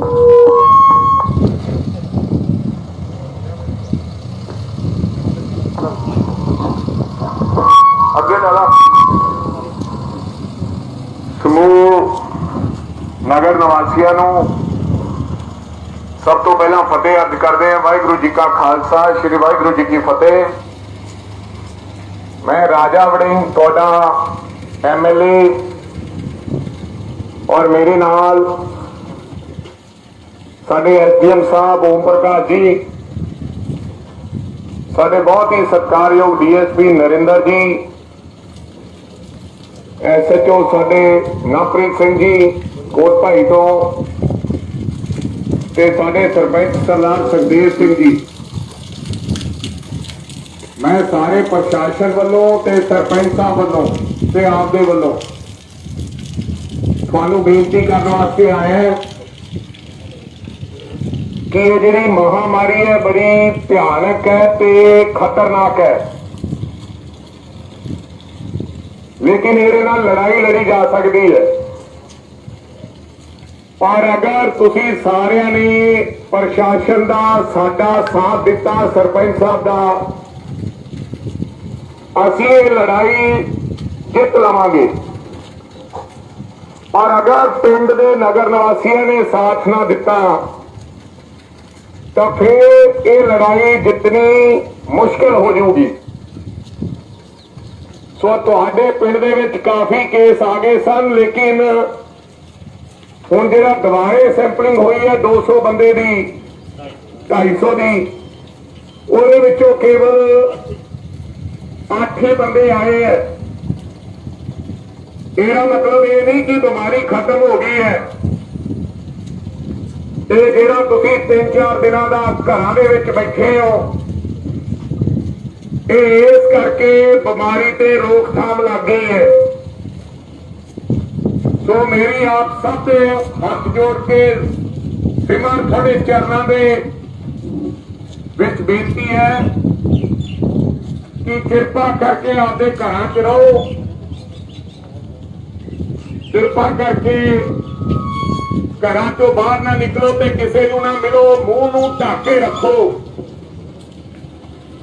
अगे डाला समूह नगर निवासियों सब तो पहला फतेह अर्ज करते हैं। वाहिगुरू जी का खालसा श्री वाहिगुरू जी की फतेह। मैं राजा वड़िंग तोड़ा MLA और मेरे नाल साडे SDM साहब ओम प्रकाश जी, साडे बहुत ही सत्कारयोग DSP नरिंदर जी, SHO साडे नवप्रीत सिंह जी कोट भाई तो ते साडे सरपंच सरदार सुखदेव सिंह जी। मैं सारे प्रशासन वालों ते सरपंच साहब वालों ते आपदे वालों तुहानू बेनती करने वास्ते आए हैं कि ये जिहड़ी महामारी है बड़ी भयानक है ते खतरनाक है, लेकिन इहदे नाल लड़ाई लड़ी जा सकती है। पर अगर तुसी सारिਆਂ ने प्रशासन का साडा साथ दिता, सरपंच साहब का, असीं ये लड़ाई जित लवांगे। और अगर पिंड के नगर निवासियों ने साथ ना दिता तो फिर ये लड़ाई जितनी मुश्किल हो जाऊगी। सो तुहाडे पिंड दे विच काफी केस आ गए सन, लेकिन हुण जिहड़ा दुबारे सैंपलिंग हुई है 200 बंदे दी 250 दी, उहदे विचों केवल 8 बंदे आए हैं। इसका मतलब ये नहीं कि बीमारी खत्म हो गई है। ते जिहड़ा तुसीं 3-4 दिनों का घरां दे विच बैठे हो, इस करके बीमारी ते रोकथाम लग गई है। सो मेरी आप सब से हाथ जोड़ के सिमर थोड़े चरणों के विच बेनती है कि कृपा करके आपके घरां च रहो, कृपा करके घरां चों बाहर ना निकलो ते किसी को ना मिलो, मुंह नूं ढक के रखो।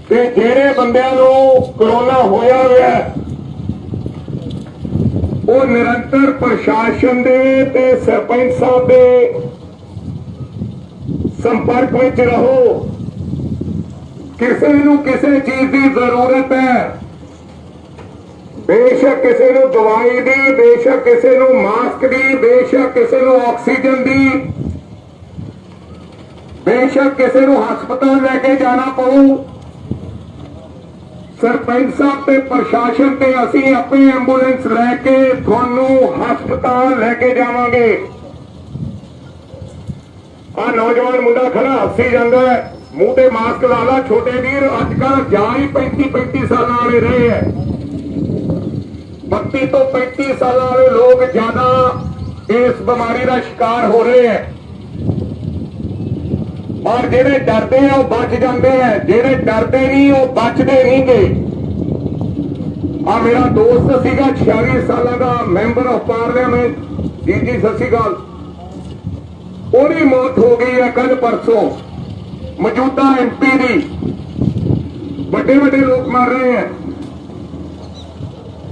ते जिहड़े बंदियां नूं कोरोना होया होया वो निरंतर प्रशासन दे ते सरपंच साहब दे संपर्क में रहो। किसी नूं किसी चीज की जरूरत है, बेशक किसी नूं दवाई दी, बेशक किसी नूं मास्क दी, बेशक किसी नूं ऑक्सीजन दी, बेशक किसी नूं हस्पताल लेके जाना पऊ, सरपंच साहब ते प्रशासन ते असीं अपनी एंबूलेंस लैके तुहानू हस्पताल लेके जावांगे। आ नौजवान मुंडा खड़ा हसी जांदा है, मुंह ते मास्क ला ला छोटे वीर, अजकल जा ही 35-35 साल वाले रहे हैं। 32 तो 35 साल वाले लोग ज्यादा इस बीमारी का शिकार हो रहे हैं। और जेडे डरते हैं वो बच जाते हैं, जेडे डरते नहीं वो बचते नहीं गे। आ मेरा दोस्त सीगा 46 साल का मैंबर ऑफ पार्लियामेंट, जी सत श्री अकाल, ओदी मौत हो गई है कल परसों। मौजूदा MP दी, बड़े बड़े लोग मर रहे हैं।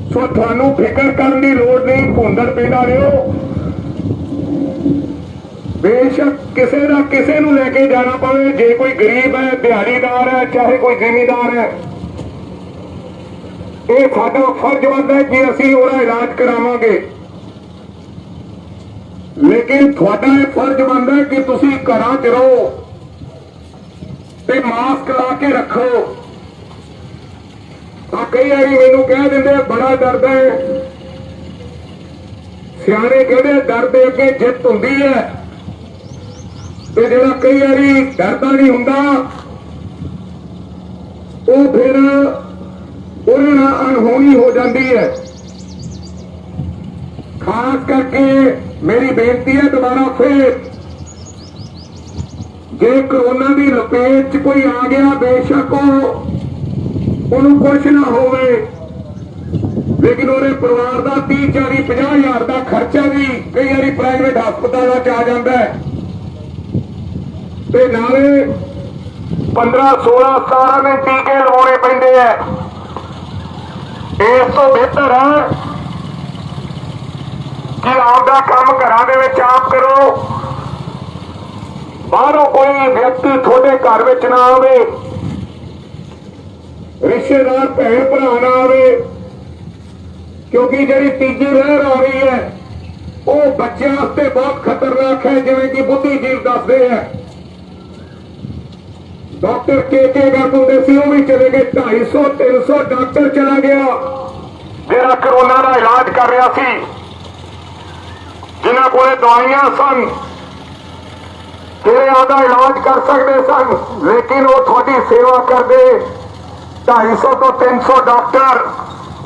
सो थानू फिक्र करने की लोड़ नहीं, भुंदड़ पेड़ा रहो। बेशक किसी का किसी नूं लेके जाना पवे, जे कोई गरीब है, दिहाड़ीदार है, चाहे कोई जिमीदार है, ये साडा फर्ज बनता है कि असीं ओहदा इलाज करावांगे। लेकिन तुहाडा ये फर्ज बनता है कि तुसीं घरां च रहो ते मास्क ला के रखो। कई बारी मैनूं कह दिंदे बड़ा डरदा है, सियाणे कहदे डर दे अगे जित हुंदी है। ते जिहड़ा कई बारी डरदा नहीं हुंदा वो फिर ਉਹਦੇ ਨਾਲ अनहोनी हो जाती है। खास करके मेरी बेनती है दोबारा फिर, जे कोरोना की लपेट च कोई आ गया बेशक उन्होंने कुछ ना होवे, लेकिन ਉਹਦੇ परिवार का 30-40-50 हज़ार का खर्चा भी कई बार प्राइवेट हस्पतालों च आ जाता है। ਤੇ ਨਾਲੇ 15 16 17 ਦੇ ਟੀਕੇ ਲਵਾਉਣੇ ਪੈਂਦੇ ਆ। ਇਸ ਤੋਂ ਬਿਹਤਰ ਹੈ ਕਿ ਆਪਦਾ ਕੰਮ ਘਰਾਂ ਦੇ ਵਿੱਚ ਆਪ ਕਰੋ, ਬਾਹਰੋਂ ਕੋਈ ਵਿਅਕਤੀ ਤੁਹਾਡੇ ਘਰ ਵਿੱਚ ਨਾ ਆਵੇ, ਰਿਸ਼ਤੇਦਾਰ ਭੈਣ ਭਰਾ ਨਾ ਆਵੇ, ਕਿਉਂਕਿ ਜਿਹੜੀ ਤੀਜੀ ਲਹਿਰ ਆ ਰਹੀ ਹੈ ਉਹ ਬੱਚਿਆਂ ਵਾਸਤੇ ਬਹੁਤ ਖਤਰਨਾਕ ਹੈ। ਜਿਵੇਂ ਕਿ ਬੁੱਧੀਜੀਵ ਦੱਸਦੇ ਆ, ਡਾਕਟਰ ਕੇ ਗਰਗ ਹੁੰਦੇ ਸੀ, ਉਹ ਵੀ ਚਲੇ ਗਏ। 250 300 ਡਾਕਟਰ ਚਲਾ ਗਿਆ ਜਿਹੜਾ ਕਰੋਨਾ ਦਾ ਇਲਾਜ ਕਰ ਰਿਹਾ ਸੀ, ਜਿਨ੍ਹਾਂ ਕੋਲੇ ਦਵਾਈਆਂ ਸਨ, ਜਿਹੜੇ ਆਪਦਾ ਇਲਾਜ ਕਰ ਸਕਦੇ ਸਨ, ਲੇਕਿਨ ਉਹ ਤੁਹਾਡੀ ਸੇਵਾ ਕਰਦੇ। 250 ਤੋਂ 300 ਡਾਕਟਰ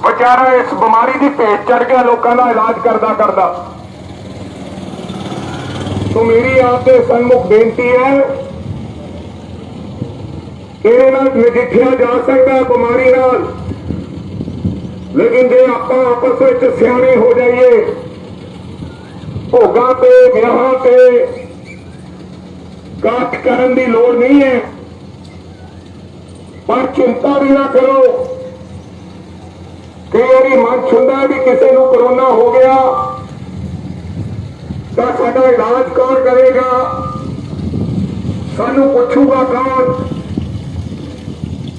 ਵਿਚਾਰਾ ਇਸ ਬਿਮਾਰੀ ਦੀ ਭੇਟ ਚੜ ਗਿਆ ਲੋਕਾਂ ਦਾ ਇਲਾਜ ਕਰਦਾ ਕਰਦਾ। ਸੋ ਮੇਰੀ ਆਪ ਦੇ ਸਨਮੁਖ ਬੇਨਤੀ ਹੈ, ਇਹਦੇ ਨਾਲ ਨਜਿੱਠਿਆ ਜਾ ਸਕਦਾ ਬਿਮਾਰੀ ਨਾਲ, ਲੇਕਿਨ ਜੇ ਆਪਾਂ ਆਪਸ ਵਿੱਚ ਸਿਆਣੇ ਹੋ ਜਾਈਏ, ਭੋਗਾਂ ਤੇ ਵਿਆਹਾਂ ਤੇ ਇਕੱਠ ਕਰਨ ਦੀ ਲੋੜ ਨਹੀਂ ਹੈ, ਪਰ ਚਿੰਤਾ ਵੀ ਨਾ ਕਰੋ। ਕਈ ਵਾਰੀ ਮਨ ਹੁੰਦਾ ਵੀ ਕਿਸੇ ਨੂੰ ਕਰੋਨਾ ਹੋ ਗਿਆ ਤਾਂ ਸਾਡਾ ਇਲਾਜ ਕੌਣ ਕਰੇਗਾ, ਸਾਨੂੰ ਪੁੱਛੂਗਾ ਕੌਣ।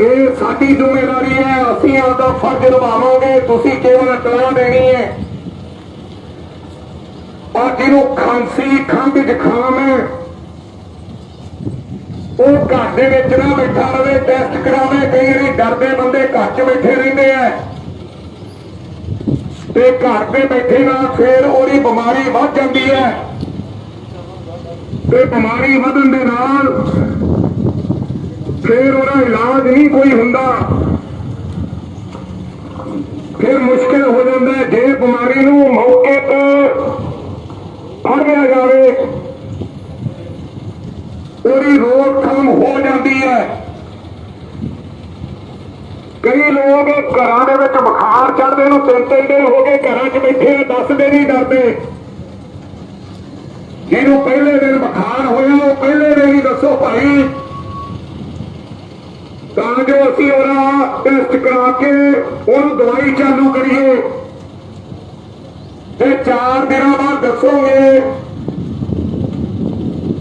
ਇਹ ਸਾਡੀ ਜ਼ਿੰਮੇਵਾਰੀ ਹੈ, ਅਸੀਂ ਆਪਦਾ ਫਰਜ਼ ਨਿਭਾਵਾਂਗੇ, ਤੁਸੀਂ ਕੇਵਲ ਇਤਲਾਹ ਦੇਣੀ ਹੈ। ਔਰ ਜਿਹਨੂੰ ਖਾਂਸੀ ਖੰਘ ਜ਼ੁਕਾਮ ਹੈ ਉਹ ਘਰ ਦੇ ਵਿੱਚ ਨਾ ਬੈਠਾ ਰਵੇ, ਟੈਸਟ ਕਰਾਵੇ। ਕਈ ਵਾਰੀ ਡਰਦੇ ਬੰਦੇ ਘਰ 'ਚ ਬੈਠੇ ਰਹਿੰਦੇ ਆ ਤੇ ਘਰ ਦੇ ਬੈਠੇ ਨਾਲ ਫੇਰ ਉਹਦੀ ਬਿਮਾਰੀ ਵੱਧ ਜਾਂਦੀ ਹੈ ਤੇ ਬਿਮਾਰੀ ਵਧਣ ਦੇ ਨਾਲ ਫਿਰ ਉਹਦਾ ਇਲਾਜ ਨਹੀਂ ਕੋਈ ਹੁੰਦਾ, ਫਿਰ ਮੁਸ਼ਕਿਲ ਹੋ ਜਾਂਦਾ ਹੈ। ਜੇ ਬਿਮਾਰੀ ਨੂੰ ਮੌਕੇ ਤੇ ਫੜ ਲਿਆ ਜਾਵੇ, ਉਹਦੀ ਰੋਕਥਾਮ ਹੋ ਜਾਂਦੀ ਹੈ। ਕਈ ਲੋਕ ਘਰਾਂ ਦੇ ਵਿੱਚ ਬੁਖਾਰ ਚੜ੍ਹਦੇ ਨੂੰ 3-3 ਦਿਨ ਹੋ ਗਏ ਘਰਾਂ 'ਚ ਬੈਠੇ ਆ, ਦੱਸਦੇ ਨਹੀਂ ਡਰਦੇ। ਜਿਹਨੂੰ ਪਹਿਲੇ ਦਿਨ ਬੁਖਾਰ ਹੋਇਆ ਉਹ ਪਹਿਲੇ ਦਿਨ ਹੀ ਦੱਸੋ ਭਾਈ, ਤਾਂ ਜੋ ਅਸੀਂ ਉਹਦਾ ਟੈਸਟ ਕਰਾ ਕੇ ਉਹਨੂੰ ਦਵਾਈ ਚਾਲੂ ਕਰੀਏ। ਤੇ 4 ਦਿਨਾਂ ਬਾਅਦ ਦੱਸੋਗੇ,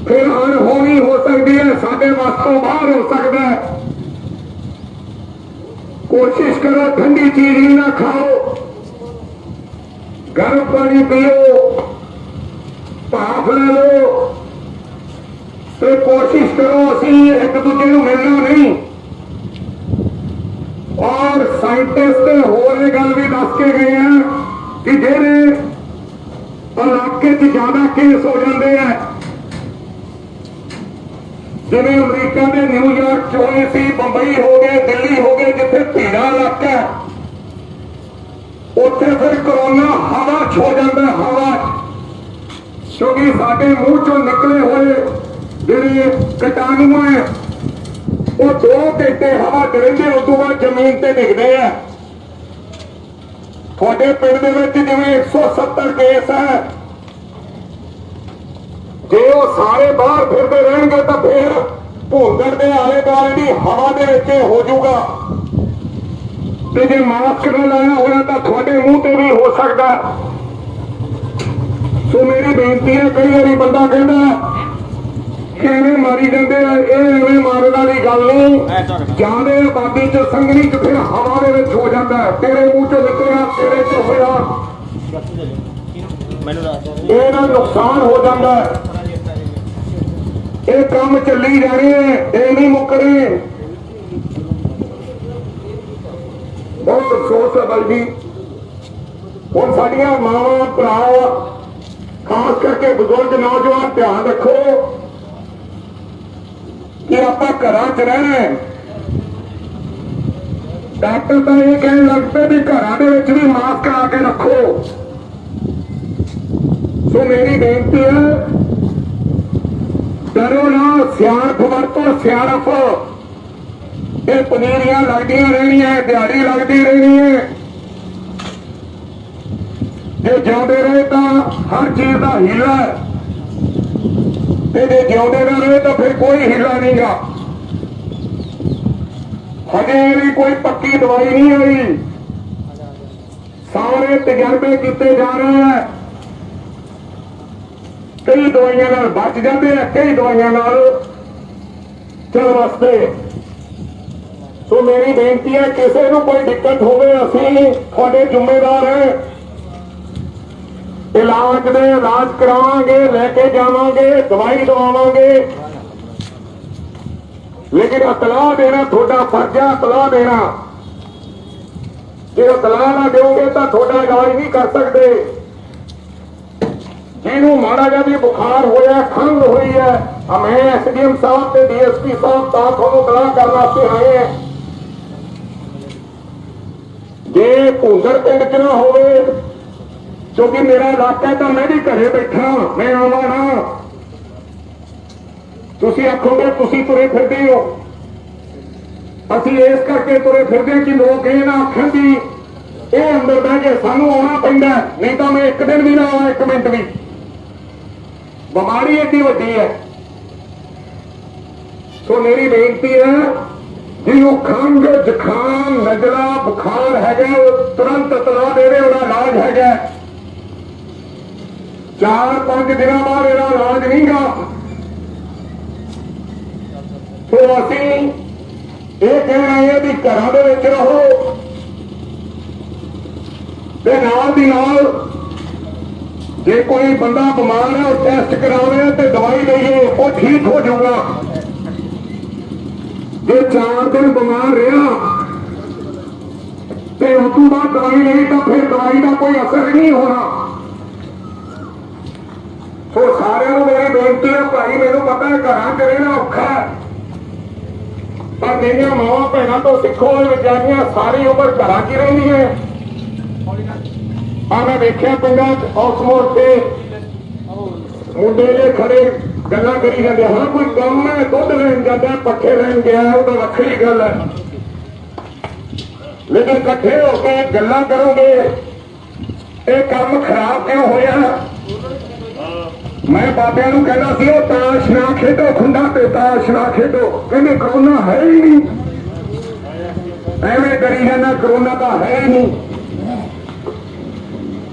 ਫਿਰ ਅਣਹੋਣੀ ਹੋ ਸਕਦੀ ਹੈ, ਸਾਡੇ ਵੱਸ ਤੋਂ ਬਾਹਰ ਹੋ ਸਕਦਾ ਹੈ। ਕੋਸ਼ਿਸ਼ ਕਰੋ ਠੰਡੀ ਚੀਜ਼ ਹੀ ਨਾ ਖਾਓ, ਗਰਮ ਪਾਣੀ ਪੀਓ, ਭਾਫ ਲੈ ਲਓ ਤੇ ਕੋਸ਼ਿਸ਼ ਕਰੋ ਅਸੀਂ ਇੱਕ ਦੂਜੇ ਨੂੰ ਮਿਲਣਾ ਨਹੀਂ। ਔਰ ਸਾਇੰਟਿਸਟ ਹੋਰ ਇਹ ਗੱਲ ਵੀ ਦੱਸ ਕੇ ਗਏ ਆ ਕਿ ਜਿਹੜੇ ਇਲਾਕੇ 'ਚ ਜ਼ਿਆਦਾ ਕੇਸ ਹੋ ਜਾਂਦੇ ਆ, ਜਿਵੇਂ ਅਮਰੀਕਾ ਦੇ ਨਿਊਯਾਰਕ 'ਚ ਹੋਏ ਸੀ, ਬੰਬਈ ਹੋ ਗਏ, ਦਿੱਲੀ ਹੋ ਗਏ, ਜਿੱਥੇ ਭੀੜਾ ਇਲਾਕਾ ਉੱਥੇ ਫਿਰ ਕਰੋਨਾ ਹਵਾ 'ਚ ਹੋ ਜਾਂਦਾ, ਹਵਾ 'ਚ, ਕਿਉਂਕਿ ਸਾਡੇ ਮੂੰਹ 'ਚੋਂ ਨਿਕਲੇ ਹੋਏ ਜਿਹੜੇ ਕੀਟਾਣੂ ਹੈ ਉਹ 2 ਘੰਟੇ ਹਵਾ 'ਚ ਰਹਿੰਦੇ, ਉਸ ਤੋਂ ਬਾਅਦ ਜ਼ਮੀਨ ਤੇ ਡਿੱਗਦੇ ਆ। ਤੁਹਾਡੇ ਪਿੰਡ ਦੇ ਵਿੱਚ ਜਿਵੇਂ 170 ਕੇਸ ਹੈ, ਜੇ ਉਹ ਸਾਰੇ ਬਾਹਰ ਫਿਰਦੇ ਰਹਿਣਗੇ ਤਾਂ ਫਿਰ ਭੂੰਦੜ ਦੇ ਆਲੇ ਦੁਆਲੇ ਦੀ ਹਵਾ ਦੇ ਵਿੱਚ ਹੋ ਜਾਊਗਾ, ਤੇ ਜੇ ਮਾਸਕ ਨਾ ਲਾਇਆ ਹੋਇਆ ਤਾਂ ਤੁਹਾਡੇ ਮੂੰਹ ਤੇ ਵੀ ਹੋ ਸਕਦਾ। ਸੋ ਮੇਰੀ ਬੇਨਤੀ ਹੈ, ਕਈ ਵਾਰੀ ਬੰਦਾ ਕਹਿੰਦਾ ਕਿ ਐਵੇਂ ਮਾਰੀ ਜਾਂਦੇ ਆ, ਇਹ ਐਵੇਂ ਮਾਰਨ ਵਾਲੀ ਗੱਲ ਨਹੀਂ। ਜਿਆਦਾ ਆਬਾਦੀ 'ਚ ਸੰਘਣੀ 'ਚ ਫਿਰ ਹਵਾ ਦੇ ਵਿੱਚ ਹੋ ਜਾਂਦਾ, ਤੇਰੇ ਮੂੰਹ 'ਚੋਂ ਨਿਕਲਿਆ, ਤੇਰੇ 'ਚ ਹੋਇਆ, ਇਹਦਾ ਨੁਕਸਾਨ ਹੋ ਜਾਂਦਾ। ਇਹ ਕੰਮ ਚੱਲੀ ਜਾ ਰਹੇ ਹੈ, ਇਹ ਨਹੀਂ ਮੁੱਕਣੇ। ਬਹੁਤ ਅਫਸੋਸ ਹੈ ਬਾਈ ਜੀ, ਹੁਣ ਸਾਡੀਆਂ ਮਾਵਾਂ ਭਰਾ, ਖਾਸ ਕਰਕੇ ਬਜ਼ੁਰਗ ਨੌਜਵਾਨ ਧਿਆਨ ਰੱਖੋ ਕਿ ਆਪਾਂ ਘਰਾਂ 'ਚ ਰਹਿਣਾ ਹੈ। ਡਾਕਟਰ ਤਾਂ ਇਹ ਕਹਿਣ ਲੱਗ ਪਏ ਵੀ ਘਰਾਂ ਦੇ ਵਿੱਚ ਵੀ ਮਾਸਕ ਲਾ ਕੇ ਰੱਖੋ। ਸੋ ਮੇਰੀ ਬੇਨਤੀ ਹੈ, ਡਰੋ ਨਾ, ਸਿਆਣਪ ਵਰਤੋ, ਸਿਆਣਪ। ਇਹ ਪਨੀਰੀਆਂ ਲੱਗਦੀਆਂ ਰਹਿਣੀਆਂ, ਦਿਹਾੜੀ ਲੱਗਦੀ ਰਹਿਣੀ ਹੈ। ਜੇ ਜਿਉਂਦੇ ਰਹੇ ਤਾਂ ਹਰ ਚੀਜ਼ ਦਾ ਹੀਲਾ ਹੈ। ਤੇ ਜੇ ਜਿਉਂਦੇ ਨਾ ਰਹੇ ਤਾਂ ਫਿਰ ਕੋਈ ਹੀਲਾ ਨਹੀਂਗਾ। ਹਜੇ ਵੀ ਕੋਈ ਪੱਕੀ ਦਵਾਈ ਨਹੀਂ ਆਈ, ਸਾਰੇ ਤਜਰਬੇ ਕੀਤੇ ਜਾ ਰਹੇ ਆ। ਕਈ ਦਵਾਈਆਂ ਨਾਲ ਬਚ ਜਾਂਦੇ ਆ, ਕਈ ਦਵਾਈਆਂ ਨਾਲ ਚੱਲ ਵਾਸਤੇ। ਸੋ ਮੇਰੀ ਬੇਨਤੀ ਹੈ, ਕਿਸੇ ਨੂੰ ਕੋਈ ਦਿੱਕਤ ਹੋਵੇ ਅਸੀਂ ਤੁਹਾਡੇ ਜ਼ਿੰਮੇਵਾਰ ਹੈ। ਇਲਾਜ ਦੇ ਇਲਾਜ ਕਰਾਵਾਂਗੇ, ਲੈ ਕੇ ਜਾਵਾਂਗੇ, ਦਵਾਈ ਦਵਾਵਾਂਗੇ, ਲੇਕਿਨ ਇਤਲਾਹ ਦੇਣਾ ਤੁਹਾਡਾ ਫਰਜ਼ ਹੈ। ਇਤਲਾਹ ਦੇਣਾ, ਜੇ ਇਤਲਾਹ ਨਾ ਦਿਓਗੇ ਤਾਂ ਤੁਹਾਡਾ ਇਲਾਜ ਨਹੀਂ ਕਰ ਸਕਦੇ। ਜਿਹਨੂੰ ਮਾੜਾ ਜਿਹਾ ਵੀ ਬੁਖਾਰ ਹੋਇਆ, ਖੰਘ ਹੋਈ ਹੈ, ਮੈਂ ਐਸਡੀਐਮ ਸਾਹਿਬ ਤੇ ਡੀਐਸਪੀ ਸਾਹਿਬ ਤਾਂ ਤੁਹਾਨੂੰ ਇਤਲਾਹ ਕਰਨ ਵਾਸਤੇ ਆਏ ਹਾਂ। ਜੇ ਭੁੰਦਰ ਪਿੰਡ ਚ ਨਾ ਹੋਵੇ, ਕਿਉਂਕਿ ਮੇਰਾ ਇਲਾਕਾ ਤਾਂ ਮੈਂ ਵੀ ਘਰੇ ਬੈਠਾ, ਮੈਂ ਆਵਾਂ ਨਾ, ਤੁਸੀਂ ਆਖੋਗੇ ਤੁਸੀਂ ਤੁਰੇ ਫਿਰਦੇ ਹੋ। ਅਸੀਂ ਇਸ ਕਰਕੇ ਤੁਰੇ ਫਿਰਦੇ ਕਿ ਲੋਕ ਇਹ ਨਾ ਆਖਣ ਵੀ ਇਹ ਅੰਦਰ ਬਹਿ ਕੇ ਸਾਨੂੰ ਆਉਣਾ ਪੈਂਦਾ, ਨਹੀਂ ਤਾਂ ਮੈਂ ਇੱਕ ਦਿਨ ਵੀ ਨਾ ਆਵਾਂ, ਇੱਕ ਮਿੰਟ ਵੀ। ਬਿਮਾਰੀ ਏਡੀ ਵੱਡੀ ਹੈ। ਸੋ ਮੇਰੀ ਬੇਨਤੀ ਹੈ, ਜਿਹਨੂੰ ਖੰਘ, ਜ਼ੁਕਾਮ, ਨਜ਼ਲਾ, ਬੁਖਾਰ ਹੈਗਾ, ਉਹ ਤੁਰੰਤ ਇਤਲਾਹ ਦੇਵੇ, ਉਹਦਾ ਇਲਾਜ ਹੈਗਾ। 4-5 ਦਿਨਾਂ ਬਾਅਦ ਇਹਦਾ ਇਲਾਜ ਨਹੀਂਗਾ। ਸੋ ਅਸੀਂ ਇਹ ਕਹਿ ਰਹੇ ਹਾਂ ਵੀ ਘਰਾਂ ਦੇ ਵਿੱਚ ਰਹੋ ਤੇ ਨਾਲ ਦੀ ਨਾਲ ਜੇ ਕੋਈ ਬੰਦਾ ਬਿਮਾਰ ਹੈ ਉਹ ਟੈਸਟ ਕਰਾਵੇ ਤੇ ਦਵਾਈ ਲਈਏ, ਉਹ ਠੀਕ ਹੋ ਜਾਊਗਾ। ਜੇ 4 ਦਿਨ ਬਿਮਾਰ ਰਿਹਾ ਤੇ ਉਸ ਤੋਂ ਬਾਅਦ ਦਵਾਈ ਲਈ ਤਾਂ ਫਿਰ ਦਵਾਈ ਦਾ ਕੋਈ ਅਸਰ ਨਹੀਂ ਹੋਣਾ। ਸੋ ਸਾਰਿਆਂ ਨੂੰ ਮੇਰੀ ਬੇਨਤੀ ਹੈ, ਭਾਈ ਮੈਨੂੰ ਪਤਾ ਹੈ ਘਰਾਂ 'ਚ ਰਹਿਣਾ ਔਖਾ ਹੈ, ਪਰ ਮੇਰੀਆਂ ਮਾਵਾਂ ਭੈਣਾਂ ਤੋਂ ਸਿੱਖੋ, ਵਿਚਾਰੀਆਂ ਸਾਰੀ ਉਮਰ ਘਰਾਂ 'ਚ ਹੀ ਰਹਿੰਦੀਆਂ। ਆ ਮੈਂ ਵੇਖਿਆ ਪਿੰਡਾਂ 'ਚ ਉਸ ਮੋੜ ਤੇ ਮੁੰਡੇ ਜੇ ਖੜੇ ਗੱਲਾਂ ਕਰੀ ਜਾਂਦੇ, ਹਾਂ ਕੋਈ ਕੰਮ ਹੈ, ਦੁੱਧ ਲੈਣ ਜਾਂਦਾ, ਪੱਠੇ ਲੈਣ ਗਿਆ, ਉਹ ਤਾਂ ਵੱਖਰੀ ਗੱਲ ਹੈ, ਲੇਕਿਨ ਇਕੱਠੇ ਹੋ ਕੇ ਗੱਲਾਂ ਕਰੋਗੇ ਇਹ ਕੰਮ ਖਰਾਬ ਕਿਉਂ ਹੋਇਆ। ਮੈਂ ਬਾਬਿਆਂ ਨੂੰ ਕਹਿੰਦਾ ਸੀ, ਉਹ ਤਾਸ਼ ਨਾ ਖੇਡੋ, ਖੁੰਡਾ ਤੇ ਤਾਸ਼ ਨਾ ਖੇਡੋ। ਕਹਿੰਦੇ ਕਰੋਨਾ ਹੈ ਹੀ ਨਹੀਂ, ਐਵੇਂ ਡਰੀ ਜਾਂਦਾ, ਕਰੋਨਾ ਤਾਂ ਹੈ ਹੀ ਨਹੀਂ।